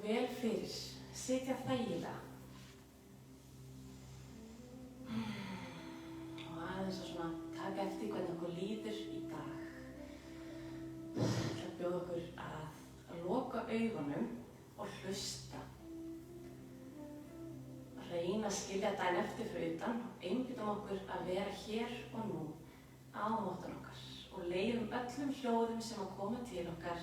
vel fyrir, sitja þægilega. Og aðeins að svona taka eftir hvernig okkur líður í dag. Það bjóða okkur að loka augunum og hlusta. Að reyna að skilja daginn eftir fyrir utan og einbyttum okkur að vera hér og nú á móttan okkar og leyfum öllum hljóðum sem að koma til okkar,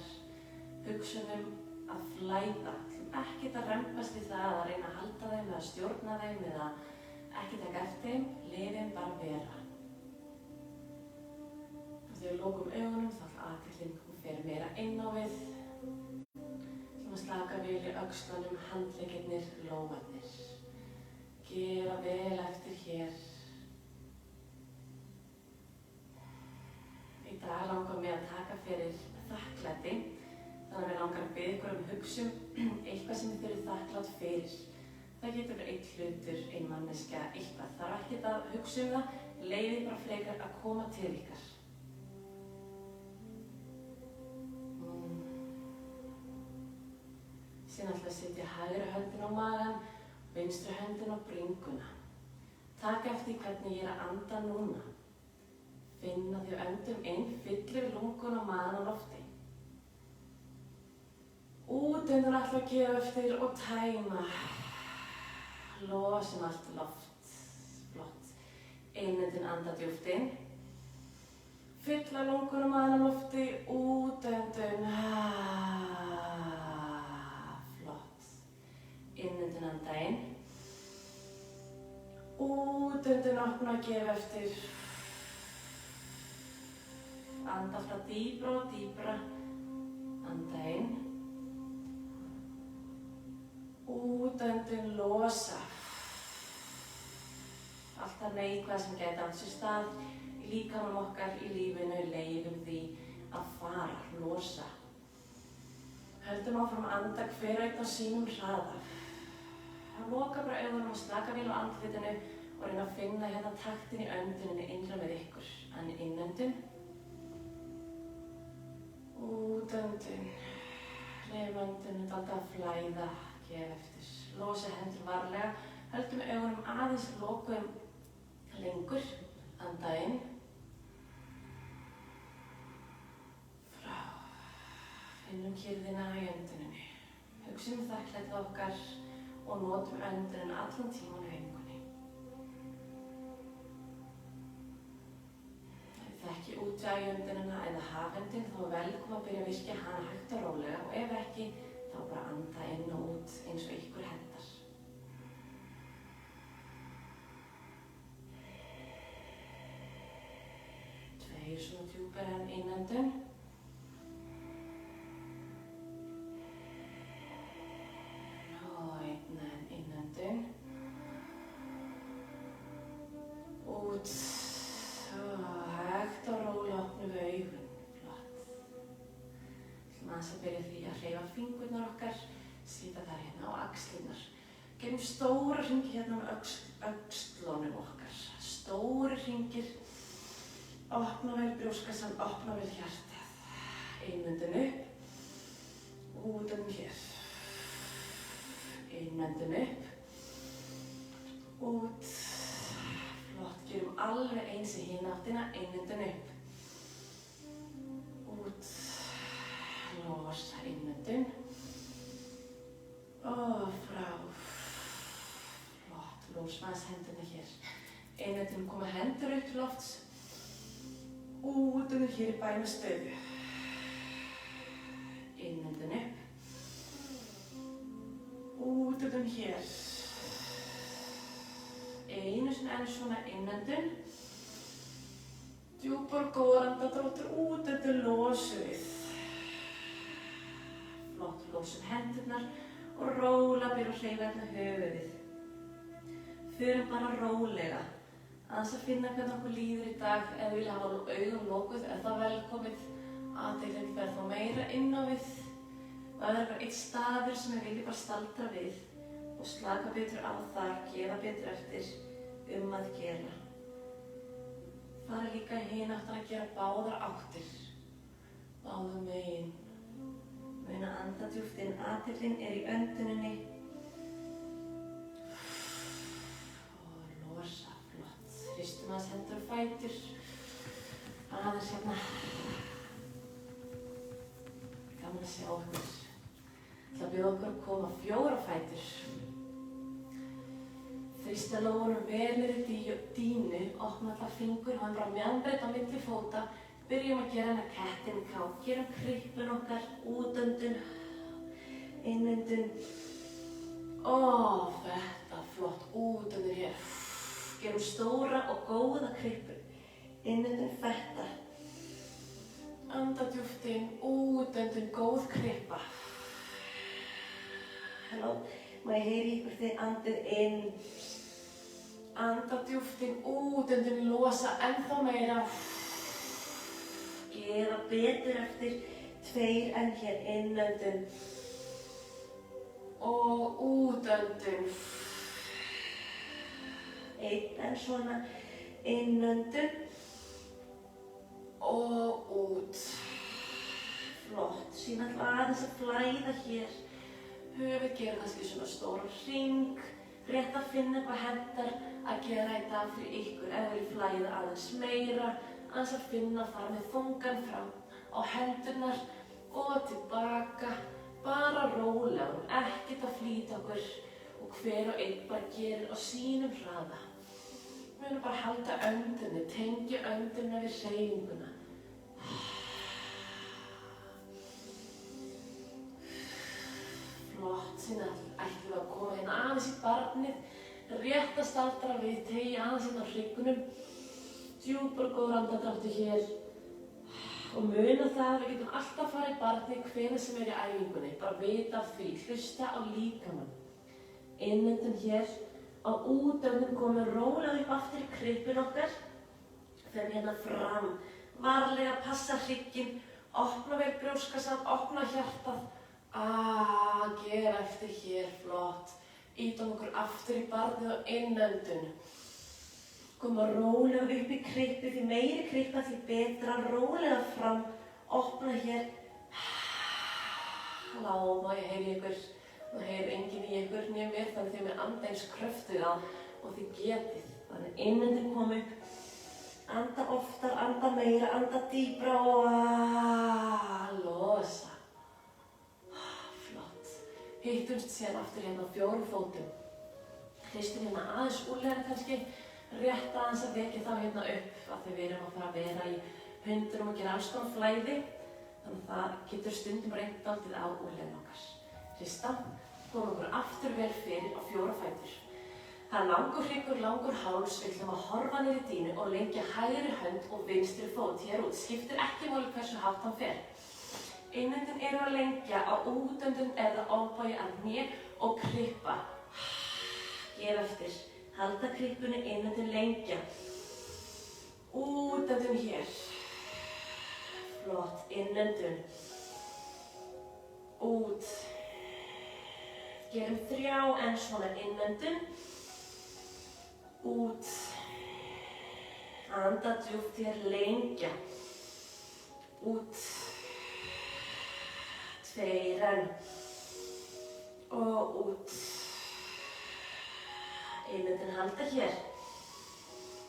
hugsunum að flæða. Ekkert að rempast við það að reyna að halda þeim eða stjórna þeim eða ekki taka eftir þeim, leyfum bara að vera. Og þegar við lokum augunum þá ætla athyglin fer meira inn á við. Að slaka vel í öxlunum, handleggirnir, lófarnir. Gera vel eftir hér. Í dag langar mig að taka fyrir þakklæti. Þannig að við langar að biðja ykkur hugsum eitthvað sem þið eruð þakklátt fyrir. Það getur verið einn hlutur, ein manneskja, eitthvað. Það ekkert að hugsa það, leyfið bara frekar að koma til ykkar. Síðan ætla að setja hægri höndin á magann, vinstri höndin á bringuna. Taka eftir hvernig ég að anda núna. Finna því að öndum inn, fyllir lungun og magann á lofti. Útundan ætla að gefa eftir og tæma. Losum allt loft. Flott. Innöndin anda djúpt inn. Fylla lungun og magann á lofti. Útöndun. Flott. Innöndin anda inn. Útöndun opna og gefa eftir. Anda frá dýbra og dýbra. Anda inn. Útöndun losa. Allt það neikvæða sem gæti átt sér stað í líkamanum okkar í lífinu, leyfum því að fara, losa. Höldum áfram að anda hver einn á sínum hraða. Loka bara augunum og slaka vel á andlitinu og reyna að finna hérna taktin í önduninni innra með ykkur. En innöndun. Útöndun. Leyfum öndunum dálítið að flæða. Gef eftir. Losa hendur varlega. Höldum augunum aðeins lokum lengur. Anda inn. Frá. Finnum kyrrðina í önduninni. Hugsum þakklætið okkar og notum öndunina allan tíman í hreyfingunni. Ef þið ekki útvega í öndunina eða haföndin þá er velkom að byrja að virkja hana hægt og rólega og ef ekki þá bara anda inn og út eins og ykkur hendar. Tveir svona djúpir en innöndun. Og einn en innöndun. Út. Hægt og rólega opnum við augun. Aðeins að byrja því að hreyfa fingurnar okkar, sýta þær hérna á axlirnar. Gerum stóra hringi hérna á öxlunum okkar. Stóri hringir, opna vel brjóstkassann, opna vel hjartað. Innöndun upp, útöndun hér. Innöndun upp, út. Flott, gerum alveg eins í hina áttina, innöndun upp. Út. Losa innöndun og frá. Flott, losum aðeins hendurna hér. Innöndun koma hendur upp til lofts. Útöndun hér í bænastöðu. Innöndun upp. Útöndun hér. Einu sinni enn svona innöndun. Djúpar góðar andardráttur, útöndun losum við. Flott, losum hendurnar og rólega byrjum að hreyfa hérna höfuðið. Förum bara rólega. Aðeins að finna hvernig okkur líður í dag. Ef við vilja hafa augun lokuð er það velkomið. Athyglin fer þá meira inn á við. Og ef það er bara einn staður sem við viljum bara staldra við og slaka betur á þar, gefa betur eftir að gera. Fara líka í hina áttina að gera báðar áttir. Báðum megin. Muna að anda anda djúpt inn. Athyglin í önduninni. Og losa, flott. Hristum aðeins hendur og fætur. Aðeins hérna. Gaman að sjá okkur. Það bjóða okkur að koma 4 fætur. Þrýsta lófunum vel niður í dínu, opna alla fingur, hafa bara mjannbreytt á milli fóta. Byrjum að gera hérna kettinn ká. Gerum kryppun okkar, útöndun, innöndun. Þetta flott, útöndun hér. Gerum stóra og góða kryppun. Innöndun þetta. Anda djúpt inn, útöndun, góð kryppa. Halló, má ég heyri ykkur þið andið inn. Anda djúpt inn, útöndun, losa ennþá meira. Gera betur eftir 2 enn hér, innöndun. Og útöndun. 1 enn svona, innöndun. Og út. Flott, síðan ætlum aðeins að flæða hér. Höfuð gera kannski svona stóran hring. Rétt að finna hvað hentar að gera í dag fyrir ykkur. Ef þið viljið flæða aðeins meira, aðeins að finna að fara með þungan fram á hendurnar og tilbaka. Bara rólega, ekkert að flýta okkur og hver og einn bara gerir á sínum hraða. Við munum bara halda öndunni, tengja öndunna við hreyfinguna. Flott, síðan ætlum við að koma hérna aðeins í barnið. Rétt að staldra við, teygja aðeins hérna á hryggnum. Djúpur og góður andardráttur hér. Og muna það að við getum alltaf farið í barnið hvenær sem í æfingunni. Bara vita af því, hlusta á líkamann. Innöndun hér. Á útöndun komum rólega upp aftur í kryppun okkar. Förum hérna fram. Varlega passa hrygginn. Opna vel brjóstkassann, opna hjartað. Gera eftir hér, flott. Ítum okkur aftur í barnið og innöndun. Koma rólega upp í kryppu, því meiri kryppa því betra. Rólega fram, opna hér. Má ég heyri ykkur. Það heyrir enginn í ykkur nema mér, þannig þið með anda eins kröftuga og þið getið. Þannig innöndun kom upp. Anda oftar, anda meira, anda dýpra og losa. Hittumst síðan aftur hérna á 4 fótum. Hristum hérna aðeins úrlega kannski, rétt aðeins að vekja þá hérna upp af því við erum að fara að vera í hundunum og gera alls konar flæði. Þannig að það getur stundum reynt dálítið á úrlega okkar. Hrista, komum okkur aftur vel fyrir á 4 fætur. Það er langur hryggur, langur háls, við ætlum að horfa niður í dínu og lengja hægri hönd og vinstri fót hér út. Skiptir ekki máli hversu hátt hann fer. Innöndun eru að lengja á útöndun eða olnbogi að hné og kryppa. Gera eftir. Halda kryppunni, innöndun lengja. Útöndun hér. Flott, innöndun. Út. Gerum 3 enn svona innöndun. Út. Anda djúpt hér, lengja. Út. 2 enn. Og út. Innöndun halda hér.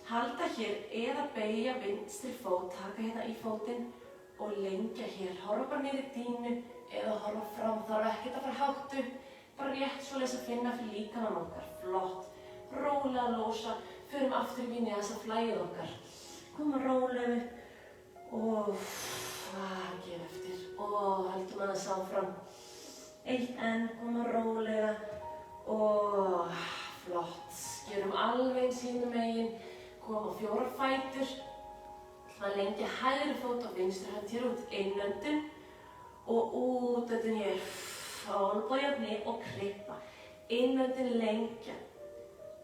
Halda hér eða beygja vinstri fót, taka hérna í fótinn og lengja hér. Horfa bara niður í dínu eða horfa fram. Það er ekkert að fara hátt upp. Bara rétt svoleiðis að finna fyrir líkamann okkar. Flott. Rólega losa. Förum aftur í þess að flæðið okkar. Koma rólega upp. Og gera eftir. Og höldum aðeins áfram. 1 enn, koma rólega. Og flott. Gerum alveg eins hinum megin. Koma 4 fætur. Það lengja hægri fót og vinstri hönd hér út. Innöndun og útöndun hér. Olnbogi að hné og kryppa. Innöndun lengja.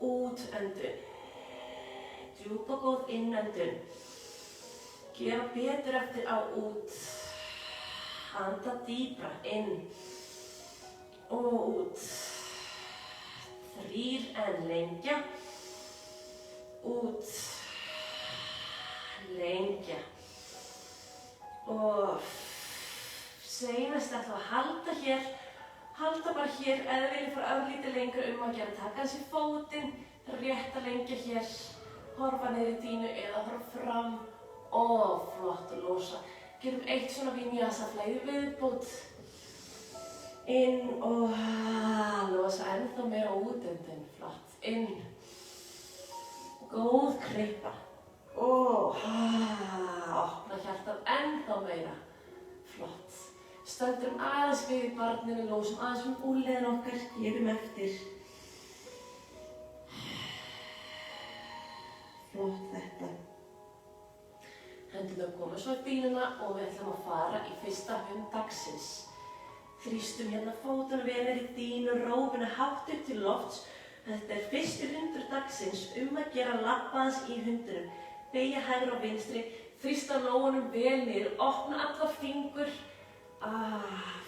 Útöndun. Djúp og góð innöndun. Gera betur eftir á út. Anda dýpra inn og út. 3 enn lengja. Út. Lengja. Og seinast þess að halda hér, halda bara hér, eða viljið fara örlítið lengra að gera. Taka þessi fótinn, rétt að lengja hér, horfa niður í dínu eða horfa fram. Flott og losa. Gerum eitt svona vinyasa flæði viðbót. Inn og losa ennþá meira útendinn, flott. Inn. Góð kryppa. Opna hjartað ennþá meira. Flott. Stöndum aðeins við barninu, lósum aðeins úlnliðin okkar, gefum eftir. Flott þetta. Hendurnar koma svo í dýnuna og við ætlum að fara í fyrsta hund dagsins. Þrýstum hérna fótunum vel í dýnu, rófinu hátt upp til lofts. Þetta fyrsti hundur dagsins, að gera labbaðans í hundinum. Beygja hægri og vinstri, þrýsta lófunum vel niður, opna alla fingur.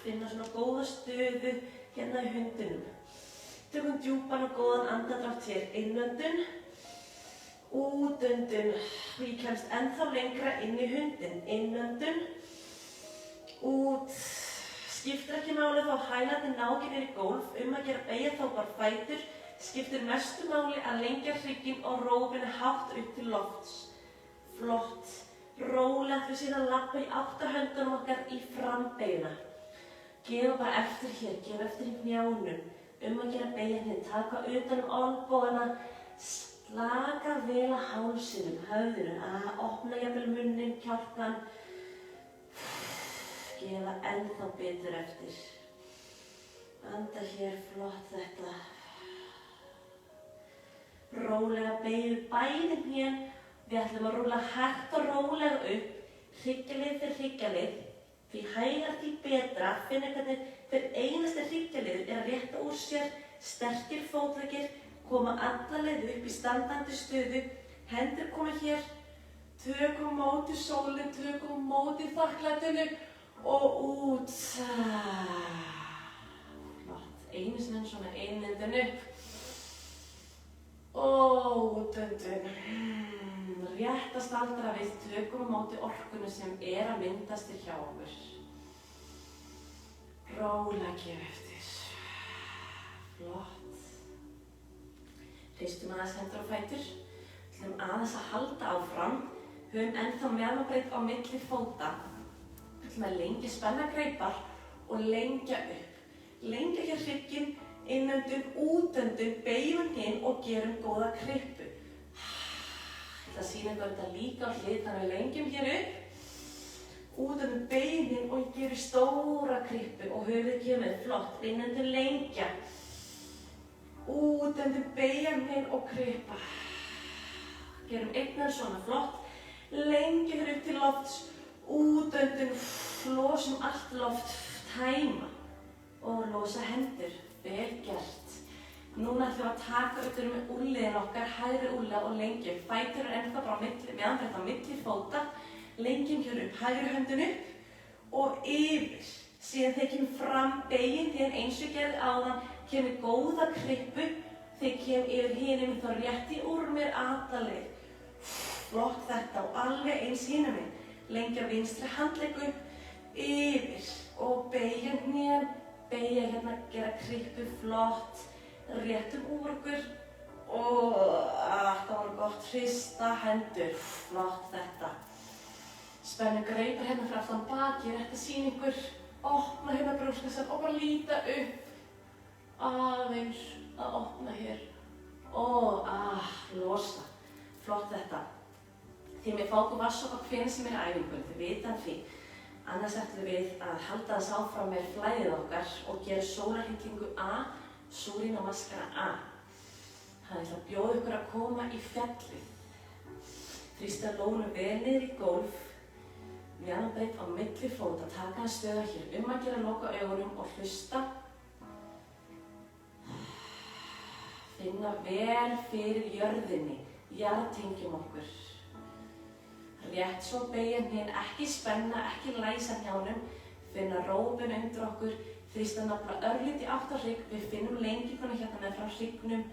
Finna svona góða stöðu hérna í hundinum. Tökum djúpan og góðan andardrátt hér, innöndun, útöndun. Ég kemst ennþá lengra inn í hundin, innöndun, út. Skiptir ekki máli þá hælarnir ná ekki niður í gólf, að gera beygja þá bara fætur. Skiptir mestu máli að lengja hrygginn og rófinu hátt upp til lofts. Flott. Rólegt við síðan labba í átt að höndunum okkar í frambeyguna. Gefa bara eftir hér, gefa eftir í hnjánum. Að gera beygja hér, taka utan olnbogana. Slaka vel að hálsinum, höfðinu. Opna jafnvel munninn, kjálkan. Gefa ennþá betur eftir. Anda hér, flott þetta. Rólega beygju bæði hnén. Við ætlum að rúlla hægt og rólega upp, hryggjalið fyrir hryggjalið. Því hægar því betra, finna hvernig hver einasti hryggjalið að rétta úr sér, sterkir fótleggir, koma alla leið upp í standandi stöðu, hendur koma hér, tökum móti sólinn, tökum móti þakklætinu og út. Flott, einu sinni svona innöndun upp. Útöndun. Rétt að staldra við, tökum á móti orkunni sem að myndast hjá okkur. Rólega gefa eftir. Flott. Hristum aðeins hendur og fætur. Ætlum aðeins að halda áfram. Höfum ennþá mjaðmabreyt á milli fóta. Ætlum að lengja spenna greipar og lengja upp. Lengja hér hrygginn, innöndun, útöndun, beygjum hinn og gerum góða kryppu. Það sýnir þetta líka á hlið, þannig að við lengjum hér upp. Útöndun, beygjum hinn og gerum stóra kryppu og höfuðið kemur flott. Innöndun, lengja. Útöndun, beygjum hinn og kryppa. Gerum eignar svona flott. Lengja hér upp til lofts. Útöndun, losum allt loft, tæma. Og losa hendur, vel gert. Núna ætlum við að taka utan úlnliðin okkar, hægri úlnliða og lengjum. Fætur ennþá bara meðanbreytt á milli fóta. Lengjum hér upp, hægri höndin upp og yfir. Síðan þegar kemur fram beyginn, þegar eins og gerði áðan, kemur góða kryppu. Þegar kemur yfir hinum, þá rétti úr mér alla leið. Flott þetta og alveg eins hinum minn. Lengja vinstri handlegg upp, yfir og beygja hnén. Beygja hérna, gera kryppu, flott. Réttum úr okkur og það var gott. Hrista hendur, flott þetta. Spennum greipar hérna fyrir aftan baki, rétta sýningur. Opna hérna brjóstkassann og bara líta upp. Aðeins að opna hér. Og losa. Flott þetta. Því við fáum vatnssopa hvenær sem í æfingunni, þið vitan því. Annars ætlum við að halda þess áfram með flæðið okkar og gera sólarhyllingu A, súrín og maskara A. Það ætla að bjóða ykkur að koma í fjallið. Þrýsta lónu vel niður í gólf, mjaðmabreytt á milli fóta, taka að stöða hér. Að gera loka augunum og hlusta. Finna vel fyrir jörðinni, jarðtengjum okkur. Rétt svo beygja hnén, ekki spenna, ekki læsa hnjánum. Finna rófin undir okkur, þrýsta nafla örlítið átt á hrygg. Við finnum lenginguna hérna með frá hryggnum,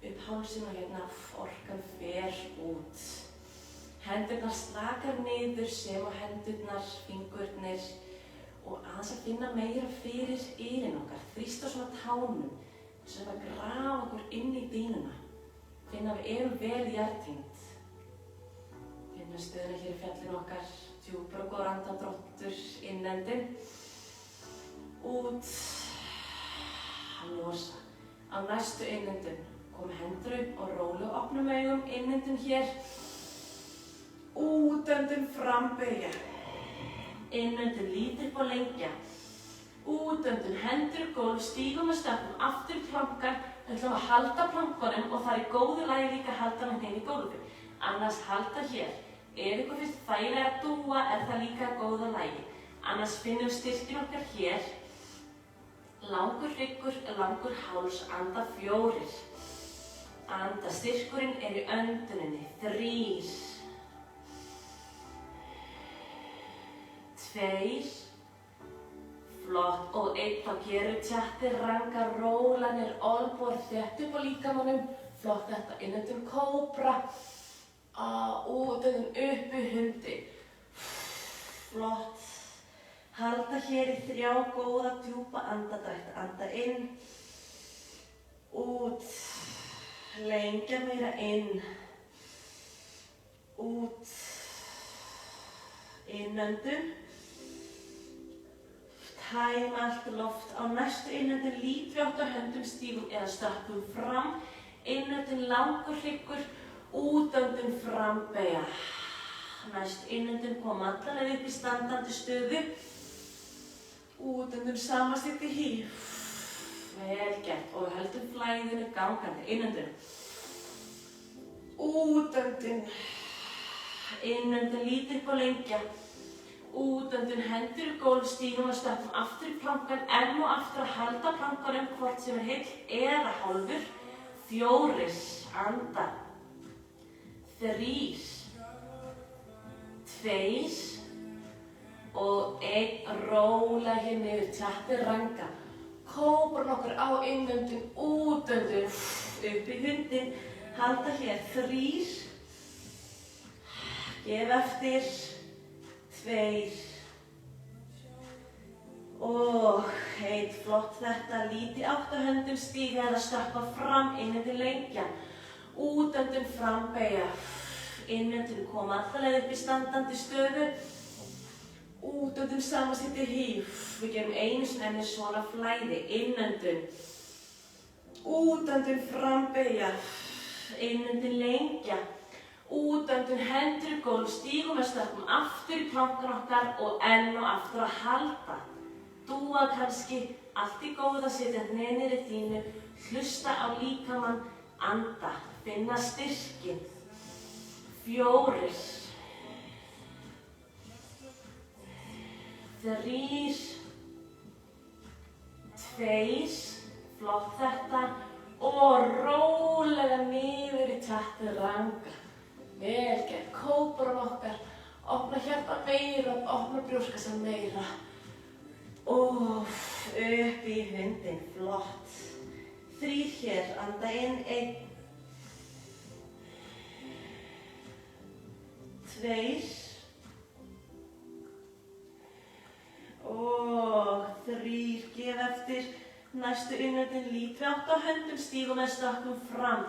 upp hálsinn og hérna orkan fer út. Hendurnar slakar niður sem á hendurnar, fingurnir og aðeins að finna meira fyrir yfirinn okkar. Þrýsta svona tánum sem að grafa okkur inn í dýnuna. Finna að við erum vel jarðtengd. Finna stöðuna hér í fjallinu okkar, djúpur og góður andardráttur, innendin. Út, að losa. Á næstu innendun, komu hendur upp og rólu og opnum augum, innendun hér. Útöndun frambeygja. Innöndun lítil og lengja. Útöndun hendur gólf, stígum með stökkum aftur plankan. Við ætlum að halda plankanum og það er í góðu lagi líka að halda hann heim í gólfi. Annars halda hér. Ef ykkur finnst þægilega að dúa er það líka góða lagi. Annars finnum styrkin okkar hér. Langur hryggur, langur háls, anda 4. Anda styrkurinn í önduninni. 3. 2, flott og 1 þá gerum tjatti, ranga, róla niður olnbor, þétt upp á líkamannum, flott þetta, innöndun kóbra, útöndun upp í hundi, flott, halda hér í 3 góða djúpa andadrætti, anda inn, út, lengja meira inn, út, innöndun, tæma allt loft. Á næstu innöndun lítum við átt á höndum, stígum eða stökkum fram. Innöndun langur hryggur, útöndun frambeygja. Næstu innöndun kom alla leið upp í standandi stöðu. Útöndun samanstillti híf. Vel gert og við höldum flæðinu gangandi. Innöndun. Útöndun. Innöndun lítil og lengja. Útöndun hendur í gólf, stígum og stökkum aftur í plankan, enn og aftur að halda plankanum hvort sem heill eða hálfur. 4, anda. 3, 2 og 1, róla hér niður, tjatti ranga. Kóbran okkur á innöndun, útöndun, upp í hundin, halda hér. 3, gef eftir. 2 og 1, flott þetta, líti átt á höndum, stíga eða stökkva fram, innöndun lengja, útöndun frambeygja, innöndun koma alla leið upp í standandi stöðu, útöndun samanstillti híf, við gerum einu sinni svona flæði, innöndun, útöndun frambeygja, innöndun lengja, útöndun hendur í gólf, stígum með stökkum aftur í plankan okkar og enn og aftur að halda. Dúa kannski, allt í góða, setja hnenir í þínu, hlusta á líkamann, anda, finna styrkin. 4, 3, 2, flott þetta og rólega niður í tjatti ranga. Vel gert, kóbran okkar, opna hjarta meira, opna brjóstkassan meira. Og upp í hundin, flott. 3 hér, anda inn, 1. 2. Og 3, gef eftir. Næstu innöndun, lítum við átt á höndum, stígum með stökkum fram.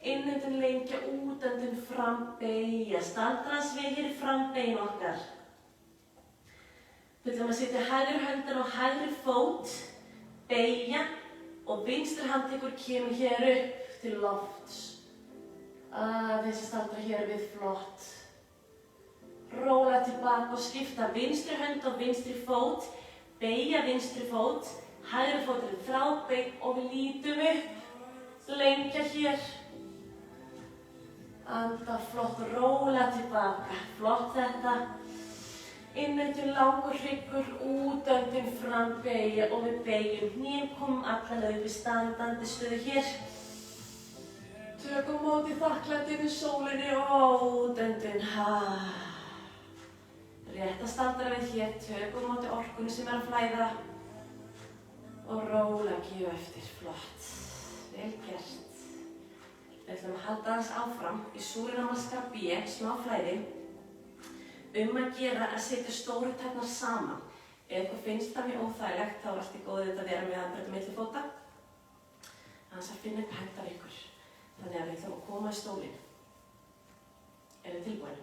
Innöndun lengja, útöndun frambeygja. Staldra aðeins við hér í frambeygin okkar. Við ætlum að setja hægri höndina á hægri fót, beygja og vinstri handleggur kemur hér upp til lofts. Þessi staldra hér við, flott. Róla tilbaka og skipta vinstri hönd og vinstri fót, beygja vinstri fót, hægri fóturinn þráðbeygg og við lítum upp, lengja hér. Anda, flott, róla tilbaka, flott þetta. Innöndun langur hryggur, útöndun frambeygja og við beygjum hnén, komum alla leið upp í standandi stöðu hér. Tökum móti þakklæti við sólinni og útöndun. Rétt að staldra við hér, tökum móti orkunni sem að flæða og róla, gefa eftir, flott. Vel gert. Við ætlum að halda aðeins áfram í Surya Namaskar B, smá flæði. Að gera að setja stóru tærnar saman. Ef ykkur finnst það mjög óþægilegt, þá allt í góðu þetta að vera með handbragð milli fóta. Aðeins að finna upp hentar ykkur. Þannig að við ætlum að koma í stólinn. Erum við tilbúin?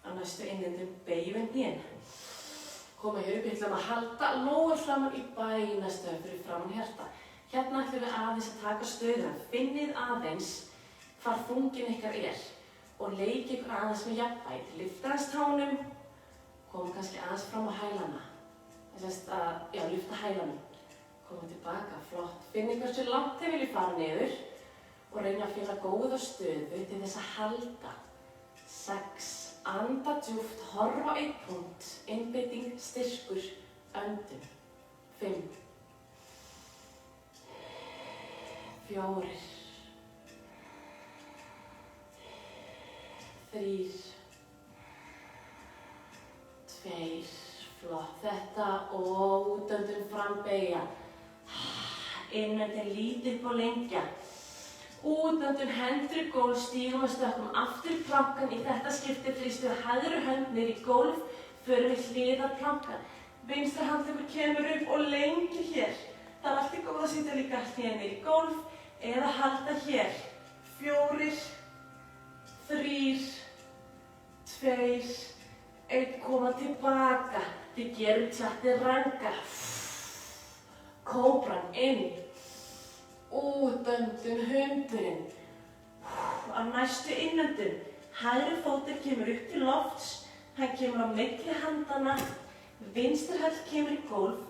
Á næstu innöndun beygjum hnén. Koma hér upp, við ætlum að halda lófar framan í bænastöð fyrir framan hjarta. Hérna ætlum við aðeins að taka stöðuna. Finnið aðeins hvar þungin ykkar og leikið ykkur aðeins með jafnvægi. Lyfta aðeins tánum, koma kannski aðeins fram á hælana. Lyfta hælanum. Koma tilbaka, flott. Finnið hversu langt þið viljið fara niður og reyna að finna góða stöðu til þess að halda. 6. Anda djúpt, horfa á einn punkt, einbeiting, styrkur, öndun. 5. 4. 3. 2. Flott. Þetta og útöndun frambeygja. Innöndun lítið upp og lengja. Útöndun hendur í gólf, stígum og stökkum aftur í plankan. Í þetta skipti þrýstu hægri hönd niður í gólf, förum við hliðar plankan. Vinstra handleggur kemur upp og lengir hér. Það er alltaf góð að sitja líka hnén niður í gólf eða halda hér. 4, 3, 2, 1, koma tilbaka. Við gerum chaturanga. Kóbran inn. Útöndun hundurinn. Á næstu innöndun. Hægri fótur kemur upp til lofts. Hann kemur á milli handana. Vinstri höll kemur í gólf.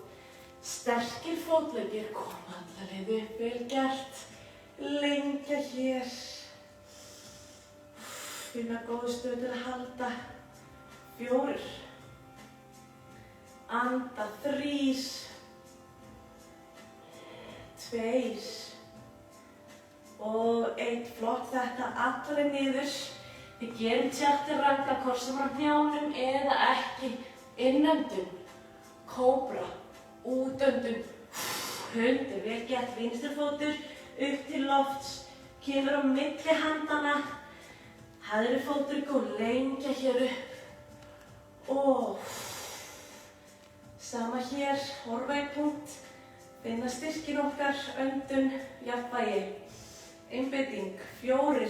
Sterkir fótleggir koma alla leið upp, vel gert. Lengja hér. Finna góða stöðu til að halda. 4. Anda. 3. 2. Og 1. Flott. Þetta allir niður. Við gerum chaturanga, hvort sem á hnjánum eða ekki. Innöndun. Kóbra. Útöndun. Hundur. Vel gert. Vinstri fótur upp til lofts. Kemur á milli handana. Hægri fótur í gólf. Lengja hér upp. Og sama hér. Horfa í punkt. Finna styrkin okkar. Öndun. Jafnvægi. Einbeiting. 4.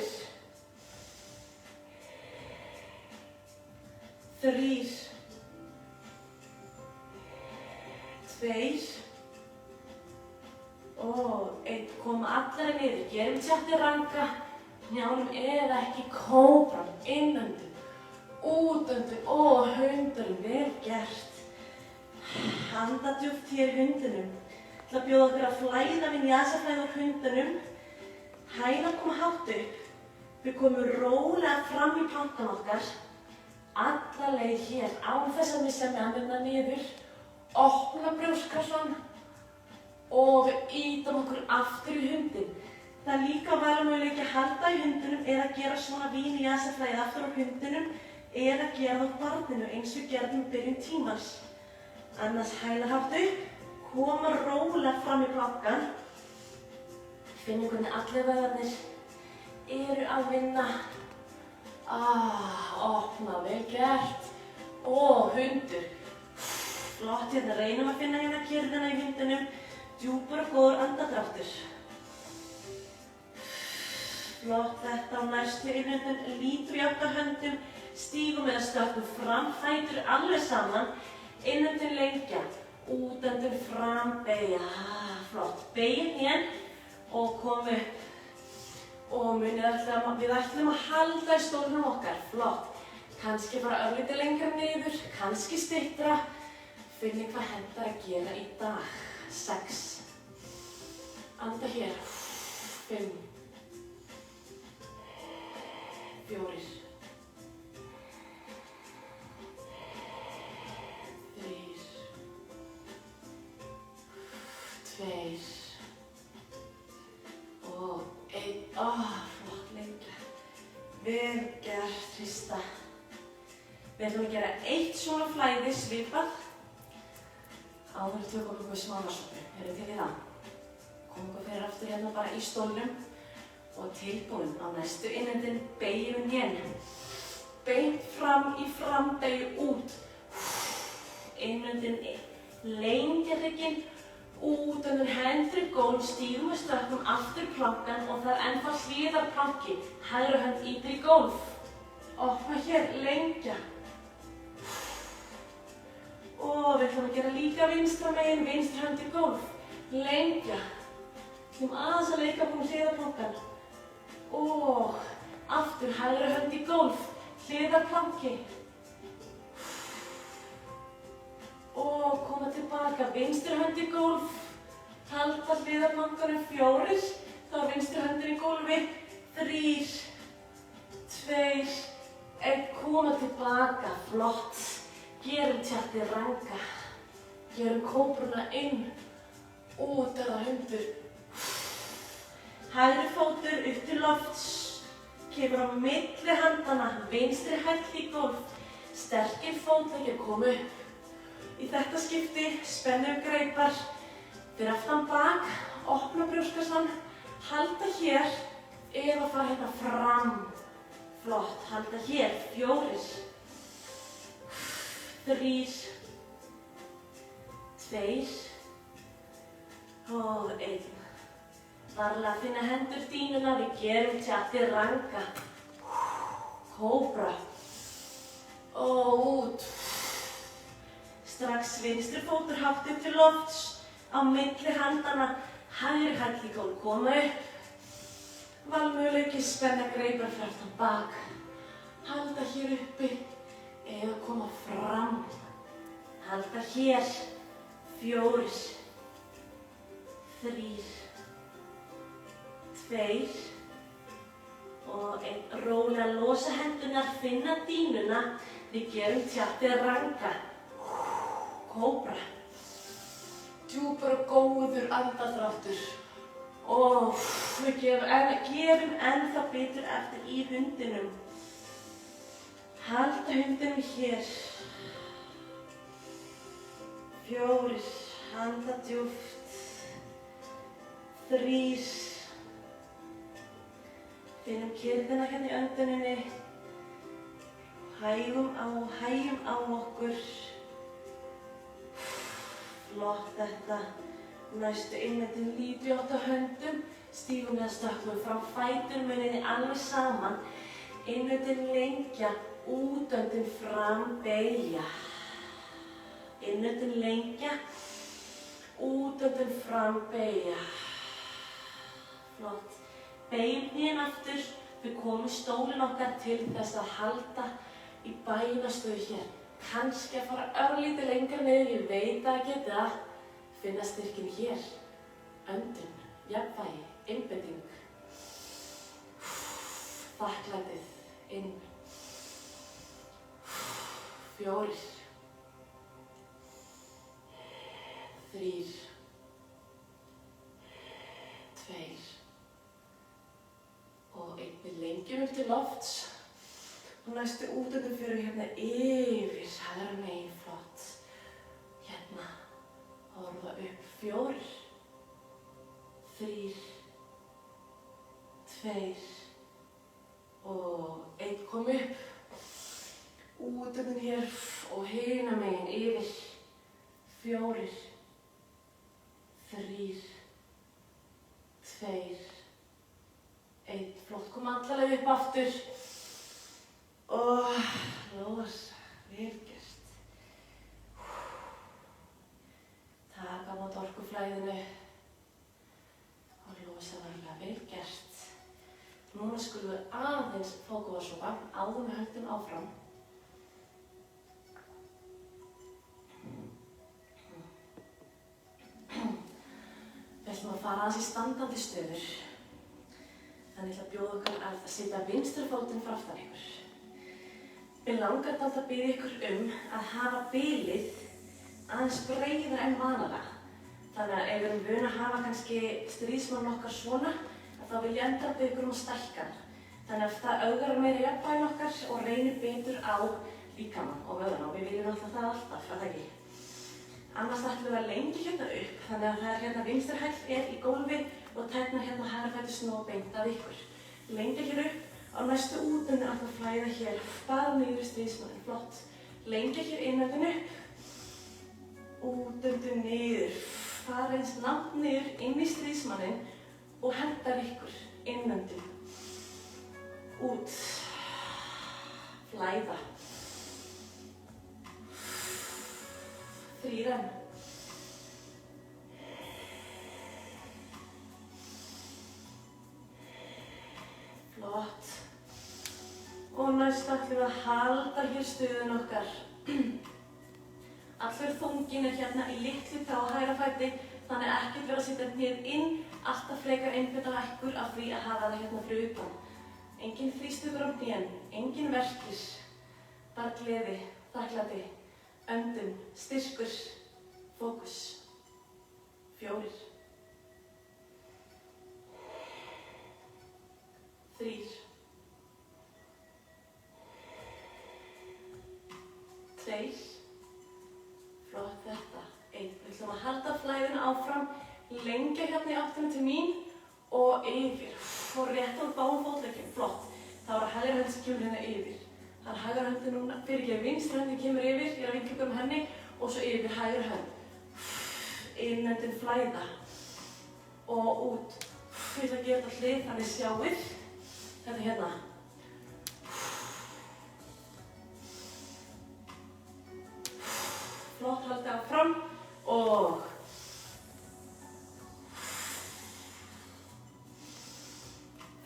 3. 2. Og 1. Koma allir niður. Gerum chaturanga. Hnjánum eða ekki. Kóbran. Innöndun. Útöndun og hundurinn. Vel gert. Anda djúpt hér hundinum. Ég ætla að bjóða okkur að flæða vinyasa-flæði úr hundinum. Hælar koma hátt upp. Við komum rólega fram í plankan okkar. Alla leið hér, án þess að missa mennina niður. Opna brjóstkassan og við ýtum okkur aftur í hundinn. Það er líka valmöguleiki að halda í hundinum eða gera svona vinyasa-flæði aftur á hundinum eða gera það á barninu eins og við gerðum í byrjun tímans. Annars hælar hátt upp, koma rólega fram í plankan. Finnum hvernig allir vöðvarnir eru að vinna. Opna, vel gert. Og hundur. Flott, hérna reynum að finna hérna kyrrðina í hundinum. Djúpur og góður andardráttur. Flott, þetta á næstu innöndun. Lítur í átt að höndum. Stígum eða stökkum fram, fætur alveg saman. Innöndun lengja. Útöndun frambeygja. Flott, beygjum hnén og komu upp. Og munið við ætlum að halda í stólnum okkar. Flott. Kannski bara örlítið lengra niður, kannski styttra. Finnið hvað hentar að gera í dag. 6. Anda hér. 5. 4. 3. 2. Og 1. Flott lengja. Vel gert, hrista. Við ætlum að gera 1 svona flæði svipað. Áður við tökum okkur smávarsoppu. Erum til í það? Komum okkur fyrir aftur hérna bara í stólnum og tilbúin. Á næstu innöndun beygjum hnén. Beint fram í frambeygju út. Innöndun Lengja hrygginn, útöndun hendur í gólf, stígum við stökkum aftur plankan og það ennþá hliðarplanki. Hægri hönd ýtir í gólf. Opna hér, lengja. Og við ætlum að gera líka vinstra megin, vinstri hönd í gólf. Lengja. Við ætlum aðeins að leika búin hliðarplankan. Og aftur, hægri hönd í gólf, hliðarplanki. Og koma tilbaka, vinstri hönd í gólf, halda hliðarplankanum 4, þá er vinstri höndin í gólfi, 3, 2, 1, koma tilbaka, flott. Gerum chaturanga, gerum kóbruna inn, út eða hundur. Hægri fótur upp til lofts, kemur á milli handana, vinstri hæll í gólf, sterkir fótleggir koma upp. Í þetta skipti spennum greipar, fyrir aftan bak, opna brjóstkassann, halda hér eða fara hérna fram. Flott, halda hér, 4, 3, 2 og 1. Varlega finna hendur dýnuna, við gerum chaturanga. Kóbra. Og út. Strax vinstri fótur hátt upp til lofts, á milli handana, hægri hæll í gólf, koma upp. Valmöguleiki, spenna greipar fyrir aftan bak. Halda hér uppi eða koma fram. Halda hér, 4, 3, 2 og 1. Rólega losa hendurnar, finna dýnuna, við gerum chaturanga. Kóbra. Djúpur og góður andardráttur. Og við gerum ennþá betur eftir í hundinum. Halda hundinum hér. 4, anda djúpt. 3. Finnum kyrrðina hérna í önduninni. Hægjum á okkur. Flott þetta. Næstu innöndun líti átt á höndum. Stígum við að stökkum fram fætur, munið alveg saman. Innöndun lengja, útöndun fram, beygja. Innöndun lengja, útöndun fram, beygja. Flott. Beygjum hnén aftur. Við komum stólinn okkar til þess að halda í bænastöðu hér. Kannski að fara örlítið lengra niður, ég veit að geta það. Finna styrkinn hér. Öndun, jafnvægi, einbeiting. Þakklætið, inn. 4, 3, 2 og 1. Við lengjum upp til lofts. Og næstu útöndun fyrir hérna yfir, hægra megin, flott. Hérna, horfa upp, 4, 3, 2 og 1. Kom upp. Útöndun hér og hina megin yfir, 4, 3, 2, 1. Flott, kom allalega upp aftur. Og losa, vel gert. Taka á móti orkuflæðinu og losa varlega, vel gert. Núna skulum við aðeins fókuvarsopa áður með höndum áfram. Við ætlum að fara aðeins í standandi stöður. Þannig ég ætla að bjóða okkur að setja vinstri fótinn fyrir aftan ykkur. Mig langar að biðja ykkur að hafa bilið aðeins breiðara en vanalega. Þannig að ef við erum vön að hafa kannski stríðsmann okkar svona, þá vil ég enda biðja ykkur að stækka hann. Þannig að það auðgar meira jafnvægi okkar og reynir betur á líkamann og vöðvana og við viljum alltaf það alltaf, er það ekki? Annars ætlum við að lengja hérna upp, þannig að það er hérna vinstri hæll í gólfi og tærnar hérna hægri fætur snúa beint að ykkur. Lengja hér upp. Á næstu útöndun alltaf flæða hér, bara niður í stríðsmanninn, flott. Lengja hér innöndun upp. Útöndun niður. Fara eins langt niður inn í stríðsmanninn og henda ykkur. Innöndun. Út. Flæða. 3 enn. Flott. Og næst ætlum við að halda hér stuðun okkar. Allur þunginn hérna í litlu tá á hægra fæti, þannig að ekkert vera að setja hnéð inn, alltaf frekar einbeita ykkur af því að hafa það hérna fyrir utan. Engin þrýstingur á hnén, engin verkir, bara gleði, þakklæti, öndun, styrkur, fókus. 4. 3. 2. Flott þetta. 1. Við ætlum að halda flæðinu áfram, lengja hérna í áttina til mín og yfir. Og rétt úr báðum fótleggjum. Flott. Það var að hægra hönd sem kemur hérna yfir. Það er hægra höndin núna, fyrirgefðu, vinstri höndin kemur yfir, ég er að vinkla ykkur henni og svo yfir hægra hönd. Innöndun flæða og út. Ég ætla að gera þetta hlið, þannig sjáið. Þetta hérna. Flott, haldið áfram og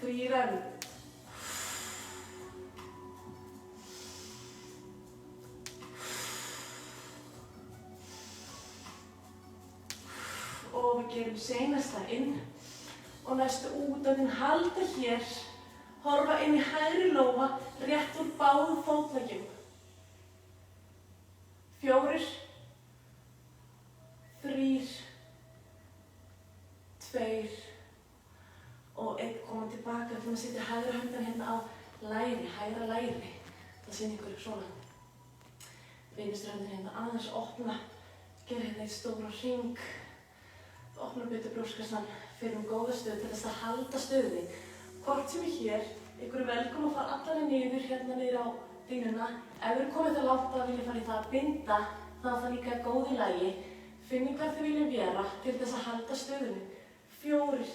3 enn. Og við gerum seinasta inn og næstu útöndun halda hér, horfa inn í hægri lófa, rétt úr báðum fótleggjum. 4, 3, 2 og 1. Koma tilbaka. Við ætlum að setja hægra höndina hérna á læri, hægra læri. Það sýnir ykkur svona. Vinstri höndina hérna aðeins opna. Gera hérna eitt stóra hring. Opna betur brjóstkassann. Fyrir góða stöðu til þess að halda stöðunni. Hvort sem er hér, ykkur er velkomin að fara allar niður hérna niður á dýnuna. Ef við erum komið það langt að vilja fara í það að binda, þá er það líka góð í lagi. Finnum hvað þið viljum vera til þess að halda stöðunni. 4,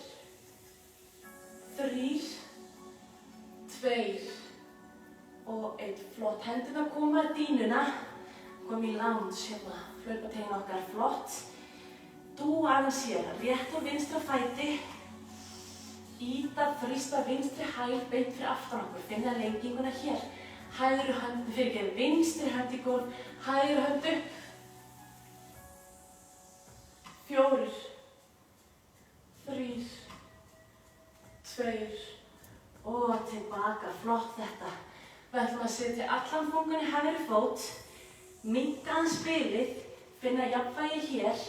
3, 2 og 1. Flott. Hendurnar koma að dýnuna. Komum í lounge hérna. Hlaupategin okkar. Flott. Dúa aðeins hér. Rétt á vinstra fæti. Íta, þrýsta vinstri hæl beint fyrir aftan okkur. Finna lenginguna hér. Hægri hönd, fyrirgefðu, vinstri hönd í gólf, hægri hönd upp. 4, 3, 2 og tilbaka. Flott þetta. Við ætlum að setja allan þungan í hægri fót, minnka aðeins bilið, finna jafnvægi hér,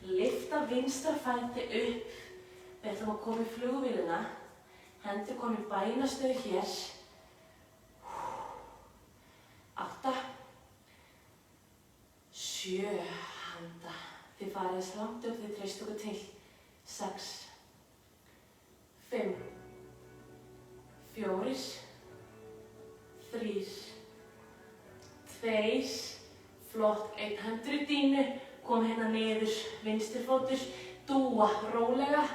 lyfta vinstra fæti upp. Við ætlum að koma í flugvélina, hendur koma í bænastöðu hér. 8, 7, handa. Þið farið þess langt upp, þið treystu okkur til. 6, 5, 4, 3, 2, flott. 1 hendur í dýnu, kom hérna niður, vinstri fótur, dúa rólega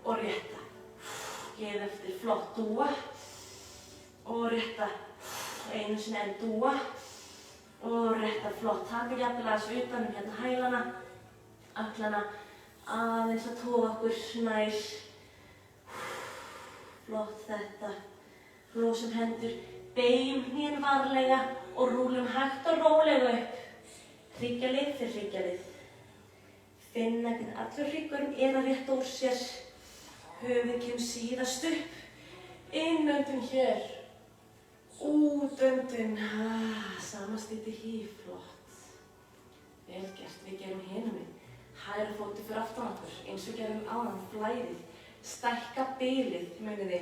og rétta. Geð eftir, flott, dúa og rétta. Einu sinni enn dúa og rétta. Flott. Taka jafnvel aðeins utan hérna hælana, aklana, aðeins að toga okkur nær. Flott þetta. Losum hendur, beygjum hnén varlega og rúlum hægt og rólega upp. Hryggjalið fyrir hryggjalið. Finna hvernig allur hryggurinn er að rétta úr sér. Höfuð kemur síðast upp. Innöndun hér. Útöndun. Samanstýtti híf. Flott. Vel gert. Við gerum hinum minn. Hægra fótið fyrir aftan okkur. Eins og gerum áðan flæðið. Stækka bilið, muniði.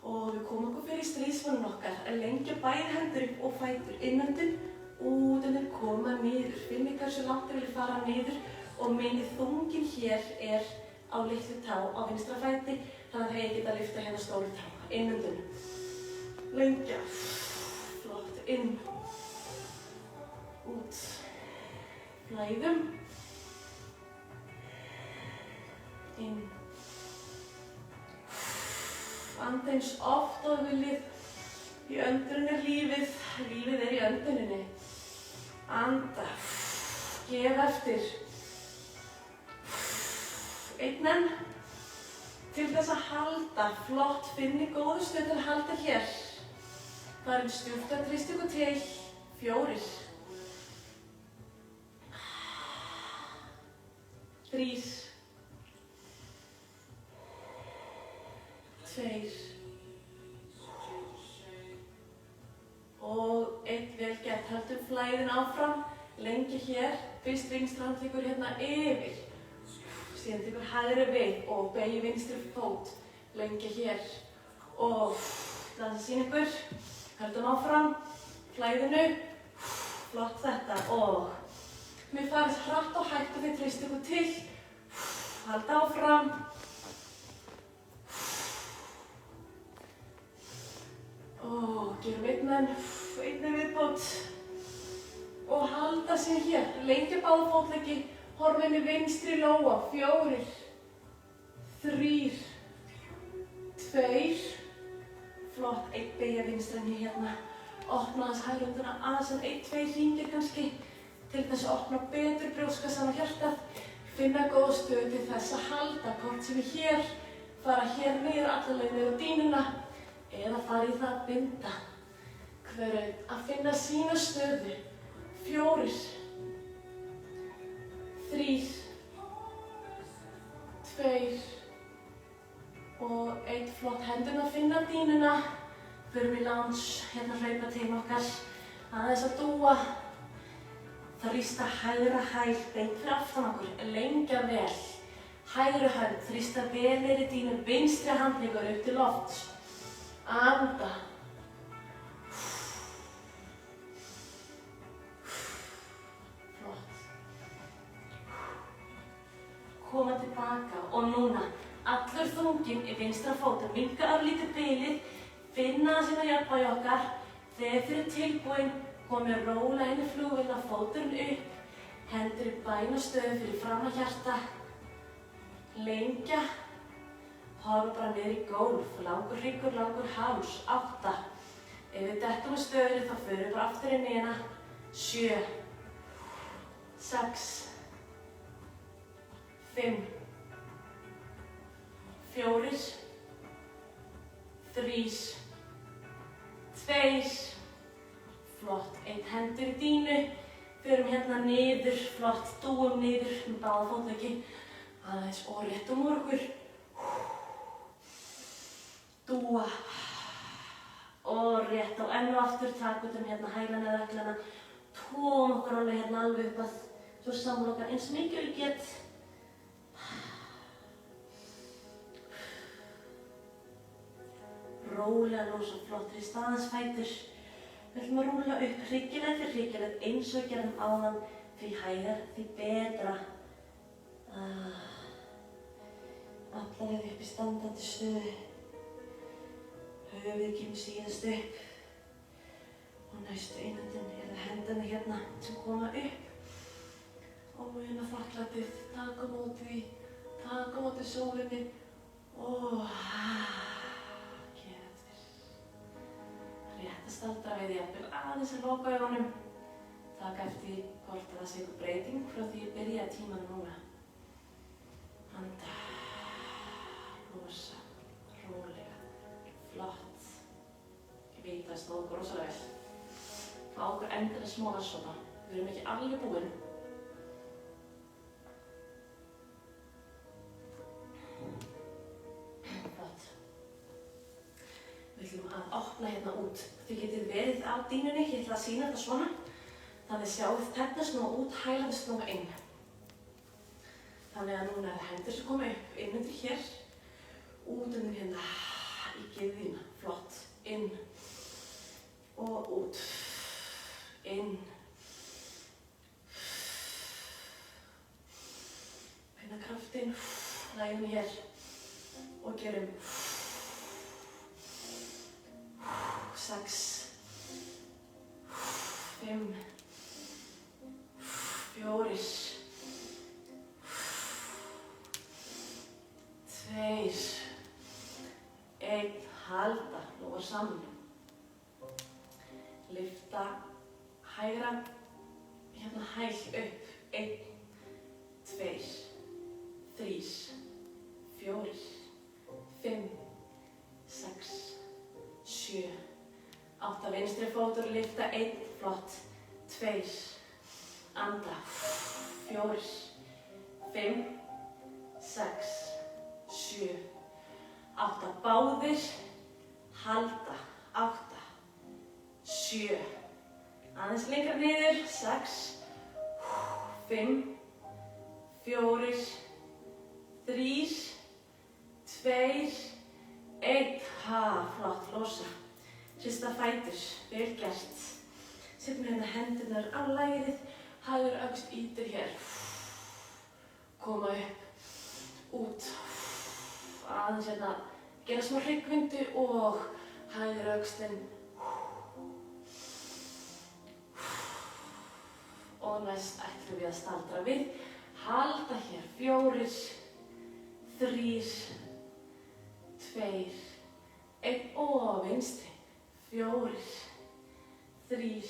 Og við komum okkur fyrir stríðsvörnum okkar. Að lengja bæði hendur upp og fætur. Innöndun. Útöndun. Koma niður. Finni hversu langt þið viljið fara niður. Og minnið þunginn hér er á litlu tá á vinstra fæti. Þannig að þið geta lyfta hérna stóru tá. Innöndun. Lengja. Flott. Inn. Út. Flæðum. Inn. Anda eins oft og viljið. Í önduninni er lífið. Lífið er í önduninni. Anda. Gef eftir. Einn enn. Til þess að halda. Flott. Finni góðu stöð til að halda hér. Farum stjúpt að þrýst ykkur til. 4. 3. 2. Og 1 vel gert. Höldum flæðin áfram. Lengi hér. Fyrst vinstri handleggur hérna yfir. Síðan tekur hægri við og beygir vinstri fót. Lengi hér. Og það að sýna ykkur. Höldum áfram. Flæðinu. Flott þetta. Og mér farið hratt og hægt og þið treyst ykkur til. Halda áfram. Og gerum einni viðbót. Og halda sig hér. Lengja báða fótleggi. Horfa inn í vinstri lóa. 4. 3. 2. Flott. 1 beygja vinstri henni hérna. Opna aðeins hægri höndina aðeins en 1-2 hringir kannski. Til þess að opna betur brjóstkassan og hjartað. Finna góð stöð til þess að halda. Hvort sem við hér. Fara hér niður alla leið niður á dýnuna. Eða fara í það að binda. Hverju að finna sína stöðu. 4. 3. 2. Og 1 flott. Hendurna að finna dýnuna. Förum í lounge. Hérna hlaupa til okkar. Aðeins að dúa. Þrýsta hægra hæl. Beint fyrir aftan okkur. Lengja vel. Hægri hönd. Þrýsta vel niður í dýnu. Vinstri handleggur upp til lofts. Anda. Flott. Koma tilbaka og núna allur þunginn í vinstra fótum. Minnka örlítið bilið. Finna að sína jafnvægi okkar. Þegar þið eru tilbúin, komið róla inn í flugvélina, fóturinn upp. Hendur í bænastöðu fyrir fram að hjarta. Lengja. Horfa bara niður í gólf, langur hryggur, langur háls, 8. Ef við dettum á stöðunni þá förum við bara aftur inn í hérna. 7. 6. 5. 4. 3. 2. Flott. 1 hendur í dýnu. Förum hérna niður, flott. Dúum niður með báða fótleggi. Aðeins og réttum úr okkur. Dúa. Og rétt á enn og aftur. Takk út hérna hælana eða ökklana. Tóum okkur alveg hérna alveg upp að. Svo samloka eins mikið við get. Rólega losa flott. Hrista aðeins fætur. Við ætlum að rúlla upp hryggjarleið fyrir hryggjarleið eins og gerðum áðan. Því hægar, því betra. Aflarið upp í standandi stöðu. Höfuðið kemur síðast upp. Og næstu einöndin eru hendina hérna sem koma upp. Og hérna þakklætið. Takk á móti því. Takk á móti sólinni. Og geð eftir. Rétt að staldra við jafnvel aðeins að loka augunum. Takk eftir hvort það sé ykkur breyting frá því ég byrjaði tímanum núna. Anda. Losa. Rólega. Flott. Ég veit að það stóð okkur rosalega vel. Fá okkur endilega smá vatnssopa. Við erum ekki alveg búin. Flott. Við ætlum að opna hérna út. Þið getið verið á dýnunni. Ég ætla að sýna þetta svona. Þannig sjáuð tærnar snúa út, hælarnir snúa inn. Þannig að núna er hendur sem koma upp, inn undir hér. Út undir hérna. Í geðina, flott, inn og út, inn, finna kraftinn, lægum hér og gerum 6, 5, 4, 2, 1, halda, lófar saman. Lyfta hægra, hérna hæl upp, 1, 2, 3, 4, 5, 6, 7, 8, vinstri fótur, lyfta 1, flott, 2, anda, 4, 5, 6, 7, 8, báðir, halda, 8, 7, aðeins lengra niður, 6, 5, 4, 3, 2, 1, flott, losa. Hrista fætur, vel gert. Setjum hérna hendurnar á lærið, hægur öxl ýtir hér. Koma upp, út. Aðeins hérna, gera smá hryggvindu og hægur öxlinn. Og næst ætlum við að staldra við. Halda hér, 4, 3, 2, 1 og vinstri. 4, 3,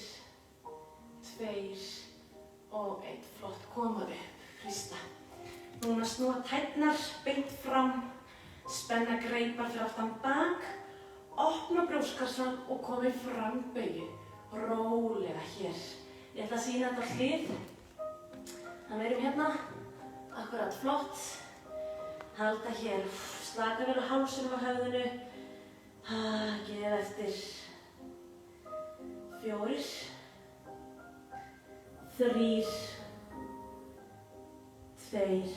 2 og 1. Flott, komaðu upp, hrista. Núna snúa tærnar beint fram, spenna greipar fyrir aftan bak, opna brjóstkassann og komið fram beygju. Rólega hér. Ég ætla að sýna þetta á hlið. Þannig við erum hérna, akkurat flott. Halda hér, slaka vel á hálsinum á höfðinu. Gefa eftir. 4, 3, 2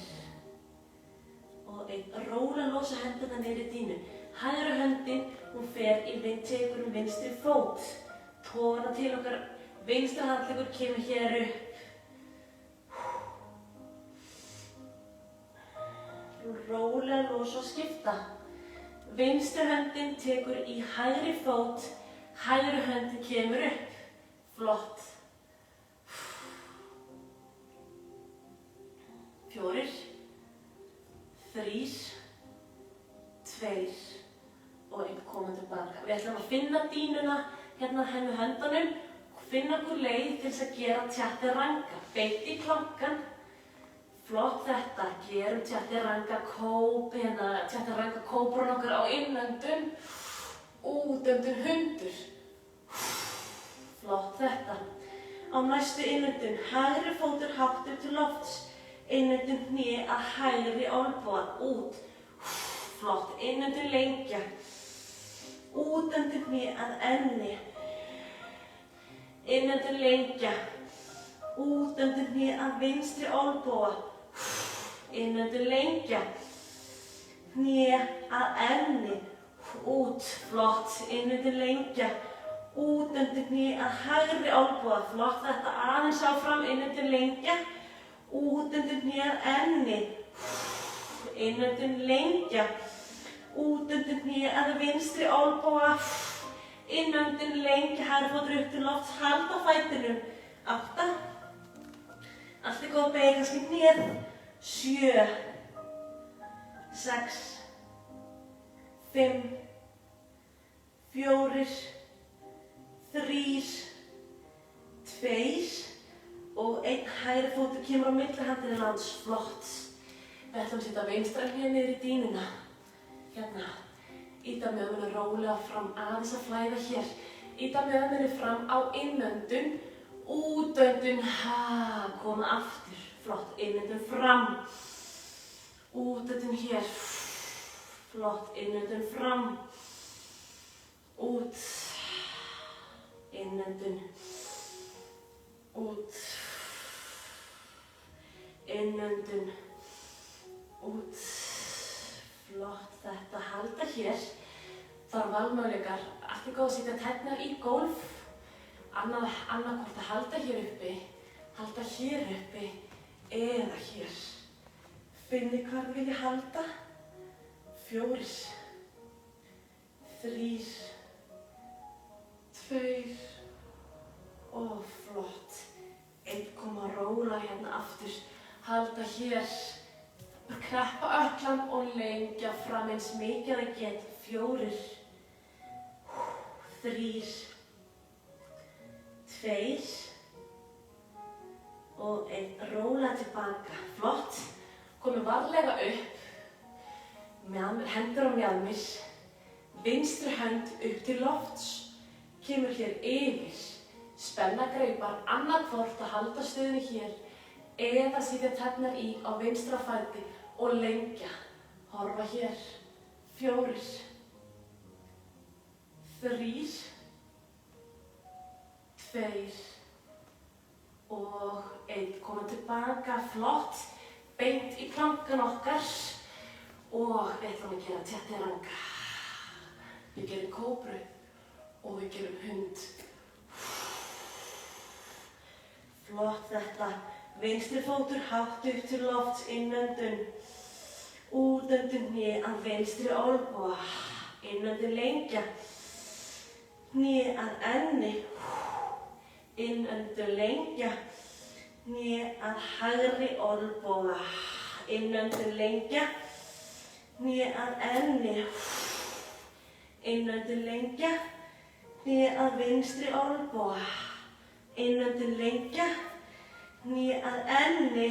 og 1. Rólega losa hendurna niður í dínu. Hægra höndin, hún fer í tekur vinstri fót. Tóna til okkar, vinstri handleggur kemur hér upp. Rólega losa og skipta. Vinstri höndin tekur í hægri fót, hægri höndin kemur upp. Flott. 4, 3, 2 og 1. Koma tilbaka. Við ætlum að finna dínuna hérna með höndunum. Finna okkur leið til þess að gera chaturanga. Beint í plankan. Flott þetta. Gerum chaturanga kóp, chaturanga kóbrun okkar á innöndun. Útöndun hundur. Flott þetta. Á næstu innöndun, hægri fótur hátt upp til lofts. Innöndun hné að hægri olnboga, út. Flott, innöndun lengja. Útöndun hné að enni. Innöndun lengja. Útöndun hné að vinstri olnboga. Innöndun lengja. Hné að enni. Út, flott, innöndun lengja. Útöndun hné að hægri olnboga. Flott þetta, aðeins áfram, innöndun lengja. Útöndun hné að enni. Innöndun lengja. Útöndun hné að vinstri olnboga. Innöndun lengja, hægri fótur upp til lofts, halda á fætinum. 8. Allt góð að beygja kannski ned. 7. 6. 5. 4. 3. 2. Og 1. Hægri fótur kemur á milli handinni lands. Flott. Við ætlum að setja vinstra hné niður í dýnuna. Hérna. Ýta mjöðmunni rólega fram, aðeins að flæða hér. Ýta mjöðmunni fram á innöndun. Útöndun. Koma aftur. Flott. Innöndun fram. Útöndun hér. Flott. Innöndun fram. Út. Innöndun. Út. Innöndun. Út. Flott þetta. Halda hér. Það eru valmöguleikar. Allt góð að setja tærnar í gólf. Annarkvort að halda hér uppi, halda hér uppi eða hér. Finni hvar þið viljið halda. 4, 3, 2 og flott. Einn, koma róla hérna aftur. Halda hér. Kreppa ökklan og lengja fram eins mikið að get. 4, 3, 2 og 1. Róla tilbaka. Flott. Komið varlega upp. Hendur á mjaðmir. Vinstri hönd upp til lofts. Kemur hér yfir. Spenna greipar annarkvort að halda stöðunni hér eða sitja tærnar í á vinstra fæti og lengja. Horfa hér. 4, 3, 2 og 1. Koma tilbaka. Flott. Beint í plankan okkar. Og við ætlum að gera chaturanga. Við gerum kóbru og við gerum hund. Flott þetta. Vinstri fótur hátt upp til lofts, innöndun. Útöndun hné að vinstri olnboga. Innöndun lengja. Hné að enni. Innöndun lengja. Hné að hægri olnboga. Innöndun lengja. Hné að enni. Innöndun lengja. Hné að vinstri olnboga. Innöndun lengja. Hné að enni.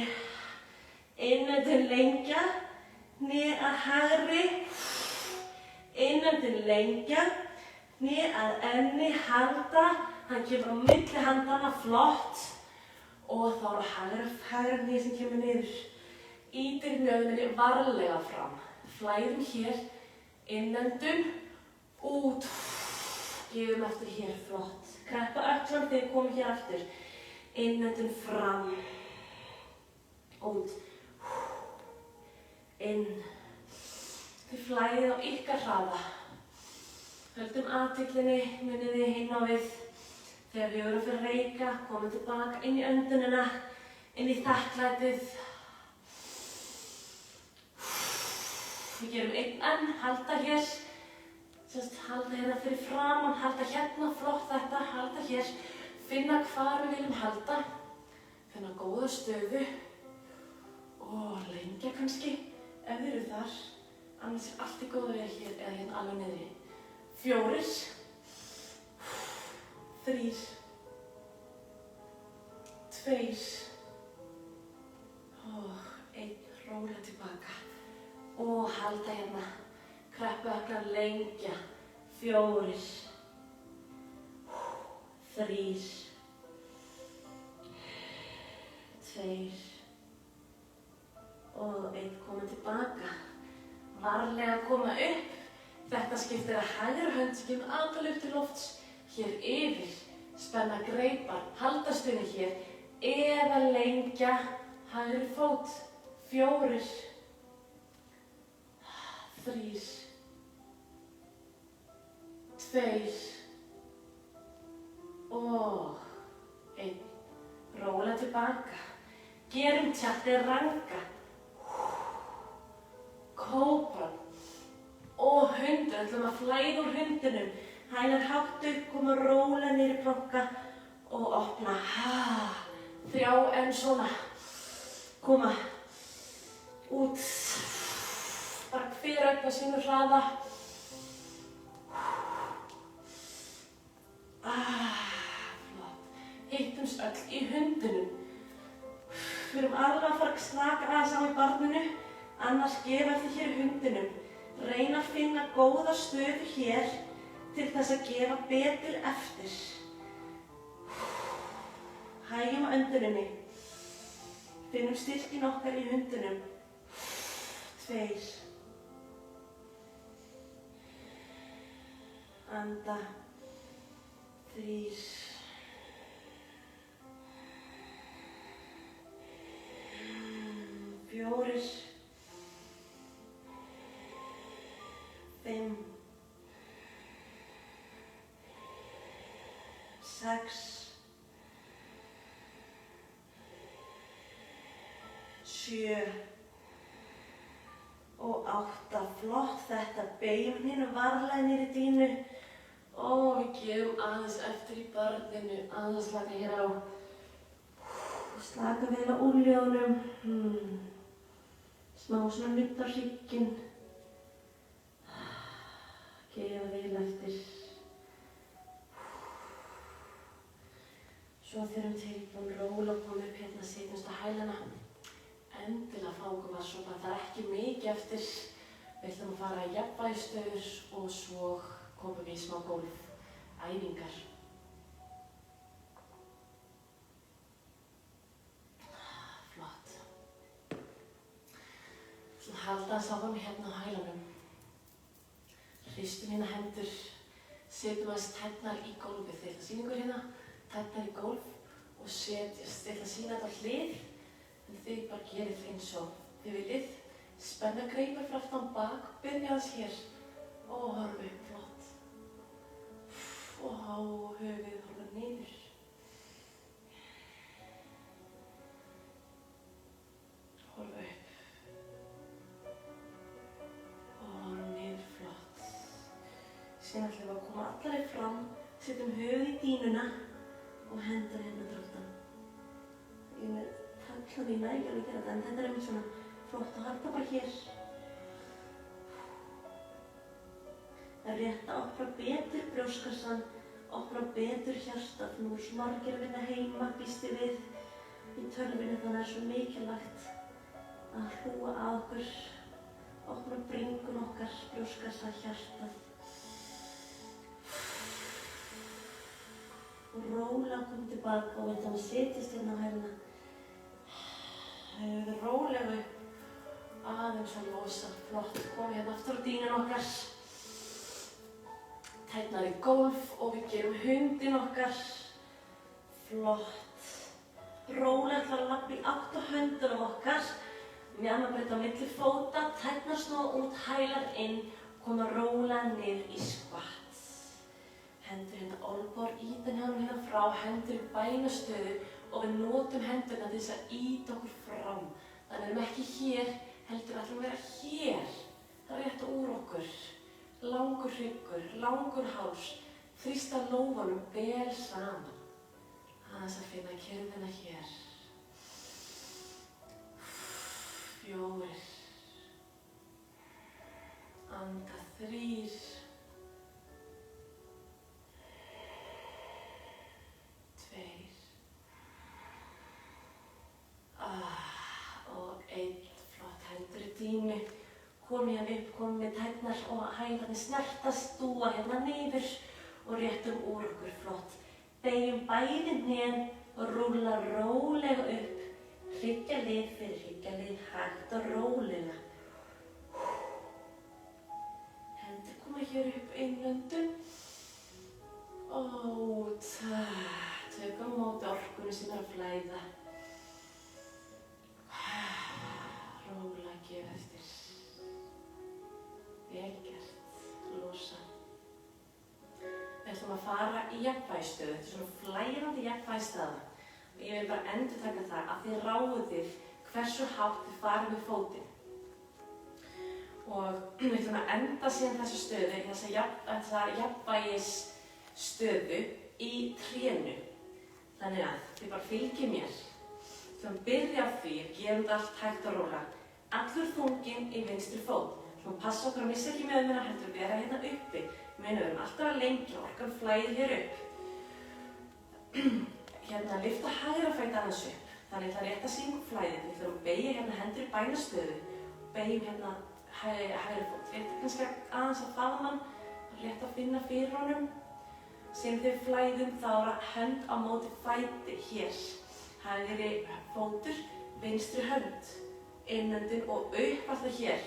Innöndun lengja. Hné að hægri. Innöndun lengja. Hné að enni. Halda. Hann kemur á milli handana. Flott. Og þá er hægra hné sem kemur niður. Ítir mjöðminni varlega fram. Flæðum hér. Innöndun. Út. Gefum eftir hér. Flott. Kreppa ökklan þegar við komum hér aftur. Innöndun fram. Út. Inn. Þið flæðið á ykkar hraða. Höldum athyglinni, muniði inn á við. Þegar við erum fyrir reika, komum tilbaka inn í öndunina, inn í þakklætið. Við gerum einn enn, halda hér. Halda hérna fyrir framan, halda hérna, flott þetta, halda hér. Finna hvar við viljum halda. Finna góða stöðu. Og lengja kannski, ef þið eru þar. Annars allt í góðu að vera hér eða hérna alveg niðri. 4, 3, 2 og 1. Róla tilbaka. Og halda hérna. Kreppa ökklan lengja. 4, 3, 2 og 1. Koma tilbaka. Varlega koma upp. Þetta skiptir að hægri hönd sem kemur alveg upp til lofts. Hér yfir. Spenna greipar. Halda stöðunni hér. Eða lengja hægri fót. 4, 3, 2 og 1. Róla tilbaka. Gerum chaturanga. Kóbran. Og hundur. Ætlum að flæða úr hundinum. Hælar hátt upp, koma róla niður í planka og opna. 3 enn svona. Koma út. Bara hver upp á sínu hraða. Flott. Hittumst öll í hundinum. Við erum alveg að fara að slaka aðeins á í barninu. Annars gefa eftir hér í hundinum. Reyna að finna góða stöðu hér til þess að gefa betur eftir. Hægjum á önduninni. Finnum styrkinn okkar í hundinum. 2. Anda. 3. 4. 5. 6. 7 og 8. Flott þetta. Beygjum hinu varlega niður í dínu og við gefum aðeins eftir í barninu. Aðeins slaka hér á. Slaka vel á úlnliðunum. Smá svona nudd á hrygginn. Gefa vel eftir. Svo þegar tilbúin róla og koma upp hérna, setjumst á hælana. Endilega fáum að sopa, það ekki mikið eftir. Við ætlum að fara í jafnvægisstöður og svo komum við í smá gólfæfingar. Flott. Svo halda þess áfram hérna á hælanum. Hristum hérna hendur, setjum aðeins tærnar í gólfið. Þið ætla að sýna ykkur hérna, tærnar í gólf og setjast. Þið ætla að sýna þetta á hlið, en þið bara gerið eins og þið viljið. Spenna greipar fyrir aftan bak, byrja aðeins hér og horfa upp, flott. Og höfuðið horfa niður. Horfa upp. Og horfa niður, flott. Síðan ætlum við að koma alla leið fram, setjum höfuð í dýnuna og hendur hérna dráttan. Ég er með taglvína, ég ekki alveg gera þetta, en þetta er einmitt svona flott að halda bara hér. Það er rétt að opna betur brjóstkassann, opna betur hjartað. Nú er svo margir að vinna heima, býst ég við í tölvunni, þannig að það er svo mikilvægt að hlúa að okkur, opna bringun okkar, brjóstkassa, hjartað. Og rólega koma tilbaka og við ætlum að setjast hérna á hælana. Höfuð rólega upp. Aðeins að losa, flott, komum hérna aftur á dýnan okkar. Tærnar í gólf og við gerum hundin okkar. Flott. Rólega ætla að labba í átt á höndunum okkar. Mjaðmarbreið á milli fóta, tærnar snúa út, hælar inn, koma rólega niður í skvatt. Hendur hérna olnbor, ýta hérna frá, hendur í bænastöðu og við notum hendurna til þess að ýta okkur fram. Þannig að við erum ekki hér, heldur við ætlum að vera hér. Það er rétt úr okkur. Langur hryggur, langur háls. Þrýsta lófanum vel saman. Aðeins að finna kyrrðina hér. 4. Anda 3. 2. Og 1. Flott, hendur í dýnu. Komið hérna upp, komið með tærnar og hælarnir snertast, dúa hérna niður og réttum úr okkur, flott. Beygjum bæði hnén og rúlla rólega upp. Hryggjarlið fyrir hryggjarlið, hægt og rólega. Hendur koma hér upp innlöndum. Og tökum á móti orkunni sem er að flæða. Rólega gefa eftir. Vel gert, losa. Við ætlum að fara í jafnvægisstöðu. Þetta er svona flærandi jafnvægisstaða. Og ég vil bara endurtaka það að þið ráðið hversu hátt þið farið með fótinn. Og við ætlum að enda síðan þessa stöðu, þessa jafnvægisstöðu í trénu. Þannig að þið bara fylgjið mér. Við ætlum að byrja á því, gerum þetta allt hægt og rólega. Allur þunginn í vinstri fót. Svo passa okkur að missa ekki mjöðmina, heldur vera hérna uppi. Við erum alltaf að lengja, orkan flæðir hér upp. Hérna, lyfta hægra fæti aðeins upp. Þannig það er rétt að sýna flæðið. Við ætlum að beygja hérna hendur í bænastöðu. Beygjum hérna hægri fót. Rétt kannski aðeins að faðma hann. Rétt að finna fyrir honum. Sem þegar flæðum þá er hönd á móti fæti hér. Hægri fótur, vinstri hönd. Innöndun og upp alltaf hér.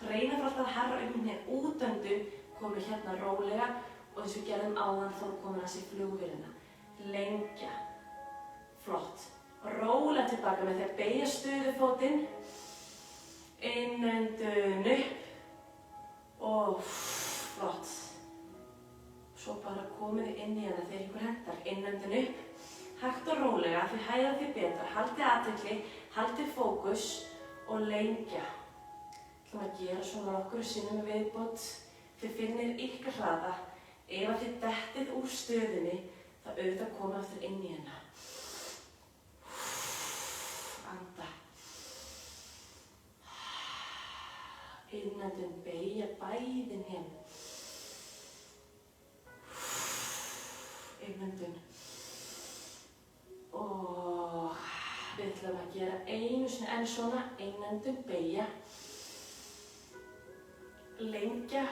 Reyna fyrir alltaf að herra hér útöndun, komið hérna rólega og eins og við gerðum áðan þá komið hans í flugvélina. Lengja. Flott. Rólega tilbaka með því að beygja stöðufótinn. Innöndun upp. Og flott. Svo bara komið þið inn í hana þegar ykkur hentar. Innöndun upp. Hægt og rólega, því hæða því betur. Haldið athygli, haldið fókus og lengja. Við ætlum að gera svona nokkur sinnum viðbót. Þið finnir ykkar hraða. Ef að þið dettið úr stöðunni, þá auðvitað komið aftur inn í hana. Innöndun, beygja bæði hnén. Innöndun. Og við ætlum að gera einu sinni enn svona. Innöndun, beygja. Lengja.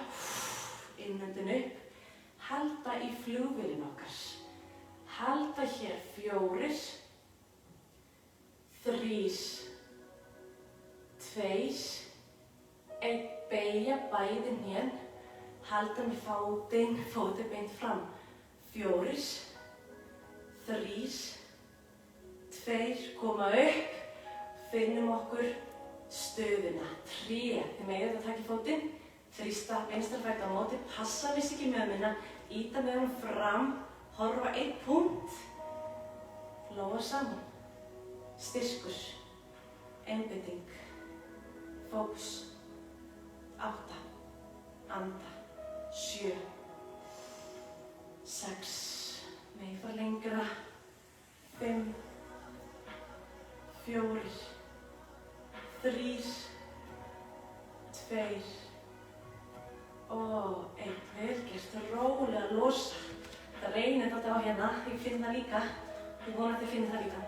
Innöndun upp. Halda í flugvélina okkar. Halda hér 4, 3, 2, 1, beygja bæði hnén, halda með fótinn beint fram. 4, 3, 2, koma upp, finnum okkur stöðuna. 3, þið megið að taka í fótinn, þrýsta vinstra fæti á móti, passa vissi ekki mömmuna, íta með hann fram, horfa 1 punkt, lóa saman, styrkur, einbeiting, fókus, 8, anda, 7, 6, megið fara lengra, 5, 4, 3, 2 og 1, vel gert, rólega losa. Það reynir þetta á hérna, ég finn það líka, ég vona að þið finnir það líka.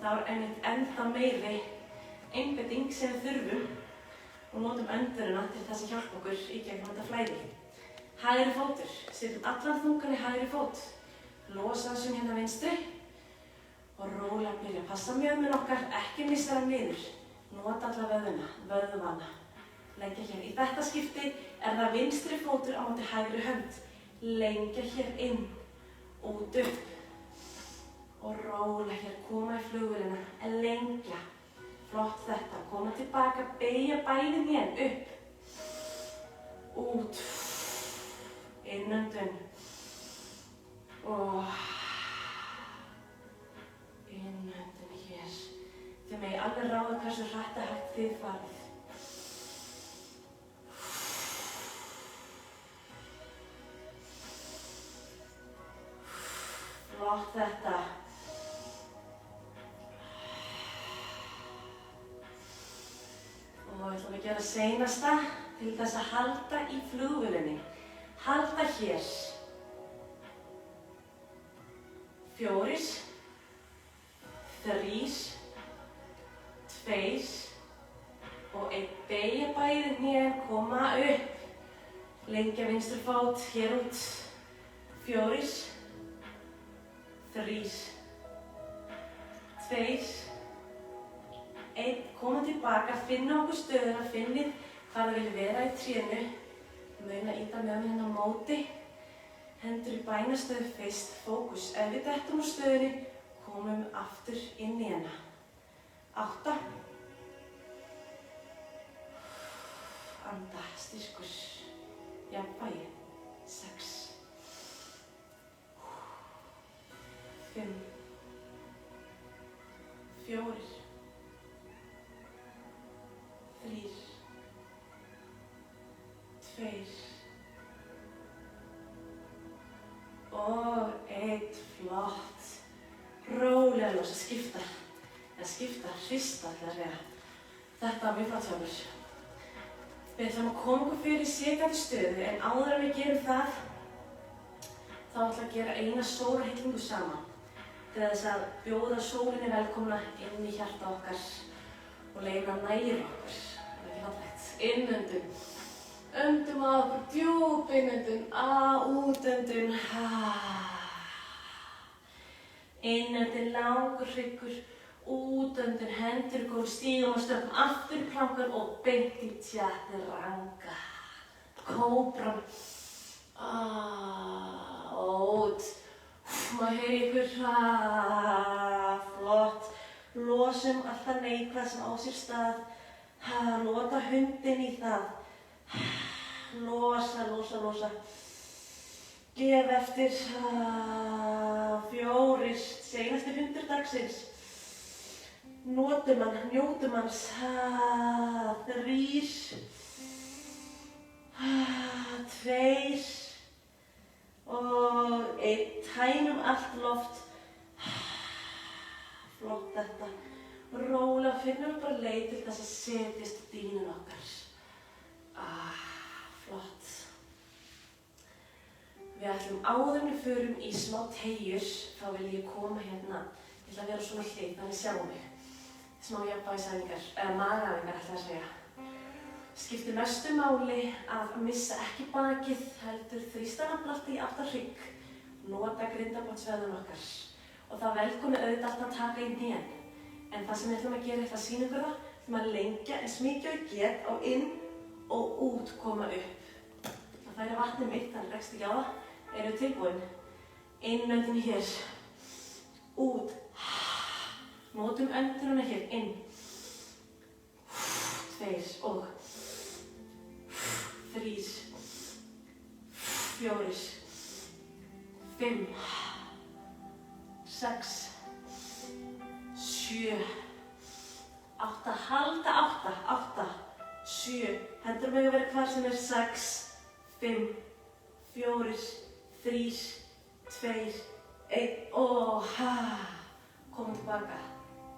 Það var ennþá meiri einbeiting sem við þurfum og notum öndunina til þess að hjálpa okkur í gegnum þetta flæði. Hægri fótur, setjum allan þungan í hægri fót, losa þessum hérna vinstri og rólega byrja. Passa mjöðminn okkar, ekki missa það niður. Nota alla vöðvana. Lengja hér. Í þetta skipti það vinstri fótur á móti hægri hönd. Lengja hér inn, út upp og róla hér, koma í flugvélina, lengja, flott þetta, koma tilbaka, beygja bæði hnén, upp, út, innöndun og innöndun hér. Þið megið alveg ráða hversu hratt hægt þið farið. Flott þetta. Og við ætlum að gera seinasta til þess að halda í flugvélinni. Halda hér. 4, 3, 2 og 1. Beygja bæði hnén, koma upp. Lengja vinstri fót hér út. 4, 3, 2, 1, koma tilbaka, finna okkur stöðuna, finnið hvað það vil vera í trénu. Muna íta með hérna á móti, hendur í bænastöðu fyrst, fókus. Ef við dettum úr stöðunni, komum aftur inn í hana. 8, anda, styrkur, jafnvægi, 6, 5, 4, 3, 2 og 1, flott. Rólega losa, skipta, hrista ætla að segja. Þetta var mjög flott hjá mér. Við ætlum að koma okkur fyrir setjandi stöðu en áður en við gerum það, þá ætlum að gera eina stóra hillingu saman. Til þess að bjóða sólinni velkomna inn í hjarta okkar og leyfa næra okkur. Það er ekki fallegt. Innöndun. Öndum að okkur, djúp innöndun, útöndun. Innöndun, langur hryggur, útöndun, hendur góð, stígum og stökkum aftur í plankan og beint í chaturanga. Kóbran. Út. Maður heyri ykkur, flott. Losum allt það neikvæð sem á sér stað. Nota hundinn í það. Losa, losa, losa. Gef eftir 4, seinasti hundur dagsins. Notum hann, njótum hans. 3, 2 og 1. Tæmum allt loft. Flott þetta. Rólega finnum við bara leið til þess að setjast í dýnuna okkar. áður en við förum í smá teygjur, þá vil ég koma hérna, ég ætla að vera svona hlið, þannig sjáum mig. Smá jafnvægisæfingar, eða magaæfingar ætla að segja. Skiptir mestu máli að missa ekki bakið, heldur þrýsta nafnalti í átt að hrygg, nota grindabotnsvöðvana okkar. Og það velkomið auðvitað alltaf að taka í hnén. En það sem við ætlum að gera, ég ætla að sýna ykkur það, ætlum að lengja eins mikið og get á inn og út koma upp. Það færi vatnið mitt, þannig rekst ekki á það. Erum við tilbúin? Inn öndunni hér, út. Notum öndununa hér, inn. 2 og 3, 4, 5, 6, 7, 8, halda 8, 7, hendur mega verið hvar sem 6, 5, 4, 3, 2, 1 og komum tilbaka.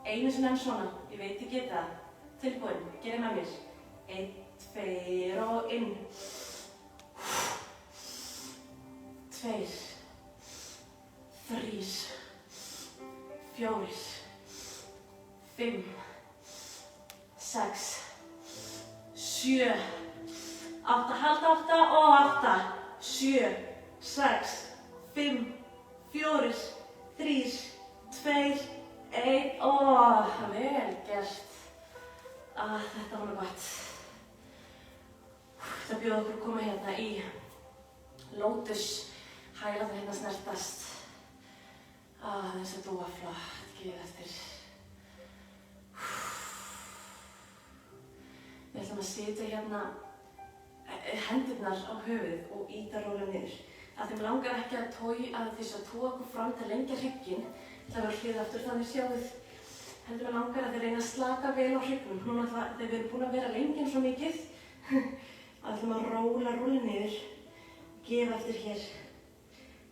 Einu sinni enn svona, ég veit ég geta það. Tilbúin, gerið með mér. 1, 2 og inn. 2, 3, 4, 5, 6, 7, 8, halda 8 og 8, 7, 6, 5, 4, 3, 2, 1 og vel gert. Þetta var nú gott. Það bjóð okkur að koma hérna í Lotus, hægláta hérna snertast. Þess að dúa flott, gefið eftir. Við ætlum að setja hérna hendurnar á höfuðið og ýta rólega niður. Af því mig langar ekki að þess að toga okkur fram til að lengja hrygginn. Það var hlið aftur þannig sjáuð. Heldur mig langar að þið reyna að slaka vel á hryggnum. Núna þegar við erum búin að vera lengi svo mikið, ætlum að róla rúlið niður. Gefa eftir hér.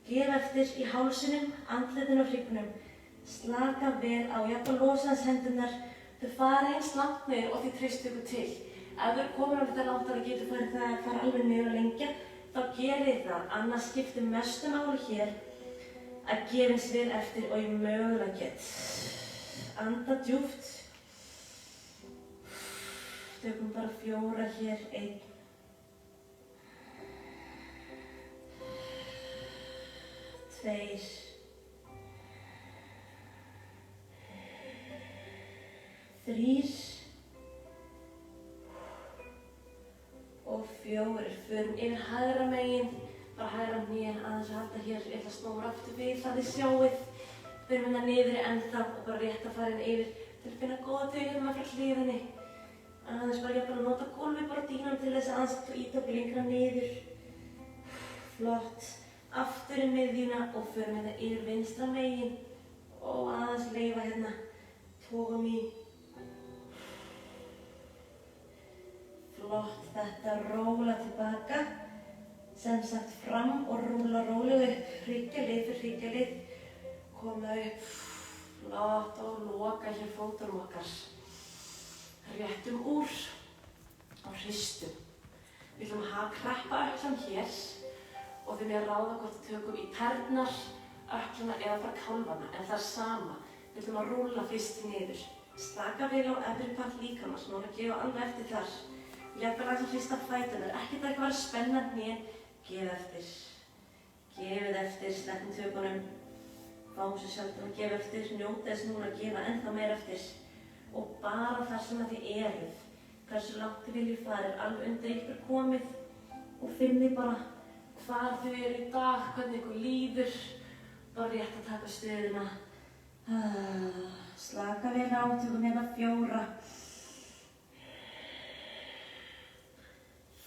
Gefa eftir í hálsinum, andlitinu og hryggnum. Slaka vel á, jafnvel losa hans hendurnar. Þau fara eins langt niður og þið treystu ykkur til. Ef þau komin á þetta langt að getur farið það að fara alveg niður og lengja, þá gerið það. Annars skiptir mestu máli hér að gefa eins vel eftir og ég mögulega get. Anda djúpt. Tökum bara 4 hér, 1. 2. 3. Og 4. Förum yfir hægra megin, bara hægra hnén, aðeins að halda hér. Ég ætla að snúra aftur við það þið sjáið. Förum hérna niður ennþá og bara rétt að fara hérna yfir til að finna góða taugir með frá hliðinni. Aðeins bara jafnvel að nota gólfið bara dýnum til þess að aðeins ýta okkur lengra niður. Flott. Aftur í miðjuna og förum hérna yfir vinstra megin og aðeins leyfa hérna. Togum í. Flott. Þetta róla tilbaka. Sem sagt fram og rúla rólega upp. Hryggjalið fyrir hryggjalið. Koma upp, flott og loka hér fótunum okkar. Réttum úr og hristum. Við ætlum að kreppa öxlan hér og þið með ráða hvort við tökum í tærnar, öxlana eða bara kálfana, en það er sama. Við ætlum að rúlla fyrst niður. Slaka vel á efri part líkamans, núna gefa alveg eftir þar. Jafnvel aðeins að hrista fæturnar, ekkert að vera spennandi hnén, gefa eftir. Gefið eftir, sleppum tökunum. Fáum sér sjálf að gefa eftir, njóta þess núna að gefa ennþá meira eftir. Og bara þar sem að þið eruð, hversu langt þið viljið farið, alveg undir ykkur komið og finnið bara hvar þið eru í dag, hvernig ykkur líður. Bara rétt að taka stöðuna. Slaka vel á, tökum hérna 4.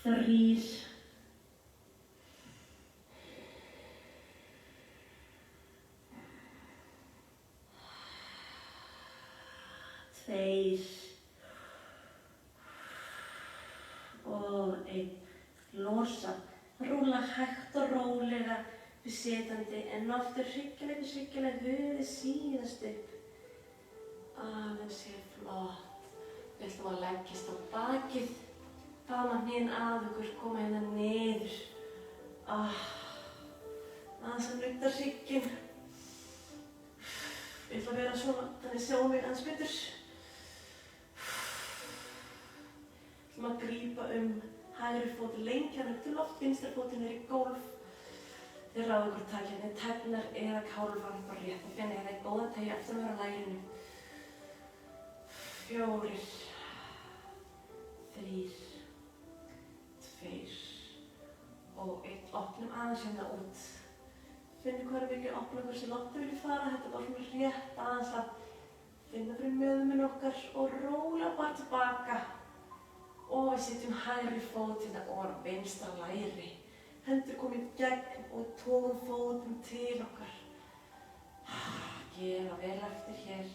3. 2 og 1. Losa. Rúlla hægt og rólega við setjandi en aftur hryggjarlega, höfuðið síðast upp. Aðeins hér flott. Við ætlum að leggjast á bakið. Faðma hnén að okkur, koma hérna niður. Aðeins að nudda hrygginn. Ég ætla að vera svona, þannig sjáum við aðeins betur. Við ætlum að grípa hægri fótinn lengi hann upp til loft, vinstri fótinn í gólf. Þið ráðu hvort taka hérna tærnar eða kálfan bara rétt að finna hérna í góðan teygi eftir að vera á lærinu. 4, 3, 2 og 1. Opnum aðeins hérna út. Finnum hvað við ekki opna hversu langt við viljum fara. Þetta er bara svona rétt aðeins að finna fyrir mjöðminn okkar og róla bara tilbaka. Og við setjum hægri fót hérna ofan á vinstra læri. Hendur komið gegn og tókum fótum til okkar. Gera vel eftir hér.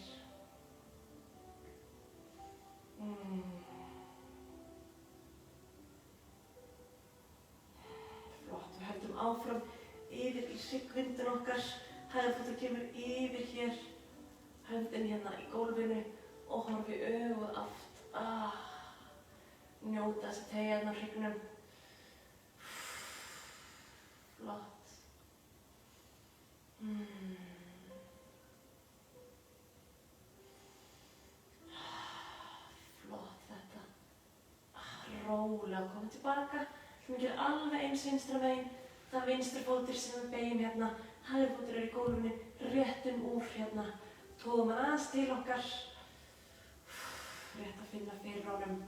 Flott, við höldum áfram yfir í hryggvindinn okkar. Hægri fótur kemur yfir hér. Höndin hérna í gólfinu og horfi augun aft. Njóta þess að teygja hérna á hryggnum. Flott. Flott þetta. Rólega og komum tilbaka. Við gerum alveg eins vinstra megin. Það vinstri fótur sem við beygjum hérna. Hægri fótur í gólfinu. Réttum úr hérna. Tókum hann aðeins til okkar. Rétt að finna fyrir honum.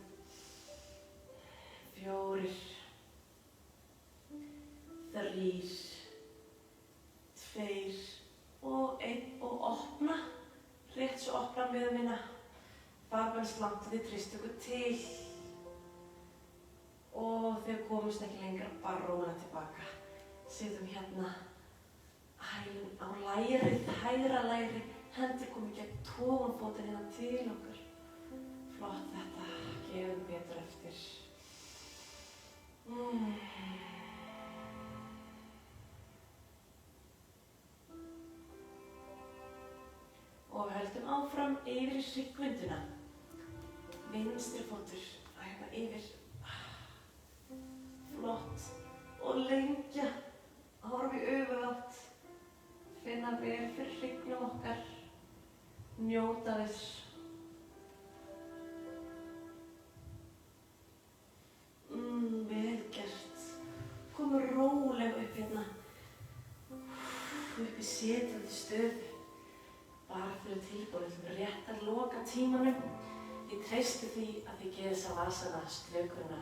4, 3, 2 og 1 og opna. Rétt svo opna mjöðmina. Barmans langt og þið treystu ykkur til. Og þegar komumst ekki lengra, bara róla tilbaka. Setjum hérna hælinn á lærið, hægra læri. Hendur komið gegn tókum fótinn hérna til okkar. Flott þetta, gefum betur eftir. Og við höldum áfram yfir í hryggvindina. Vinstri fótur, hérna yfir. Flott. Og lengja. Horfa í augaátt. Finna vel fyrir hryggnum okkar. Njóta þess. Vel gert. Komum rólega upp hérna. Upp í setjandi stöðu. Bara fyrir tilbúin rétt að loka tímanum. Ég treysti því að þið geðið savasana slökunna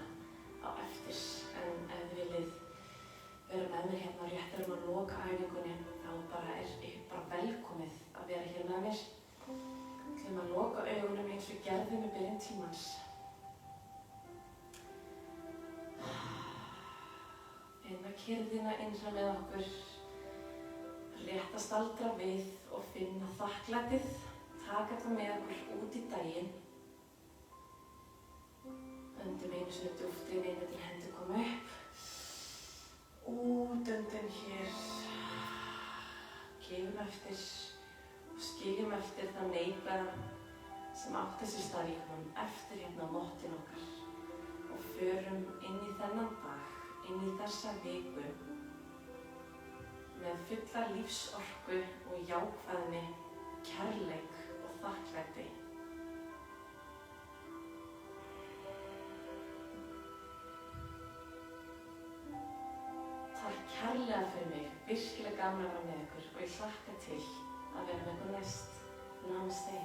á eftir. En ef þið viljið vera með mér hérna réttar að loka æfingunni, þá bara velkomið að vera hér með mér. Við ætlum að loka augunum eins og gerðum í byrjun tímans. Finna kyrrðina innra með okkur. Rétt að staldra við og finna þakklætið. Taka það með okkur út í daginn. Öndum einu sinni djúpt inn til hendur koma upp. Út öndum hér. Gefum eftir og skiljum eftir það neikvæða sem átti sér stað í honum eftir hérna á nóttin okkar. Og förum inn í þennan dag, inn í þessa viku. Með fulla lífsorku og jákvæðni, kærleik og þakklæti. Takk kærlega fyrir mig, virkilega gaman að vera með ykkur og ég hlakka til að vera með ykkur næst. Namaste.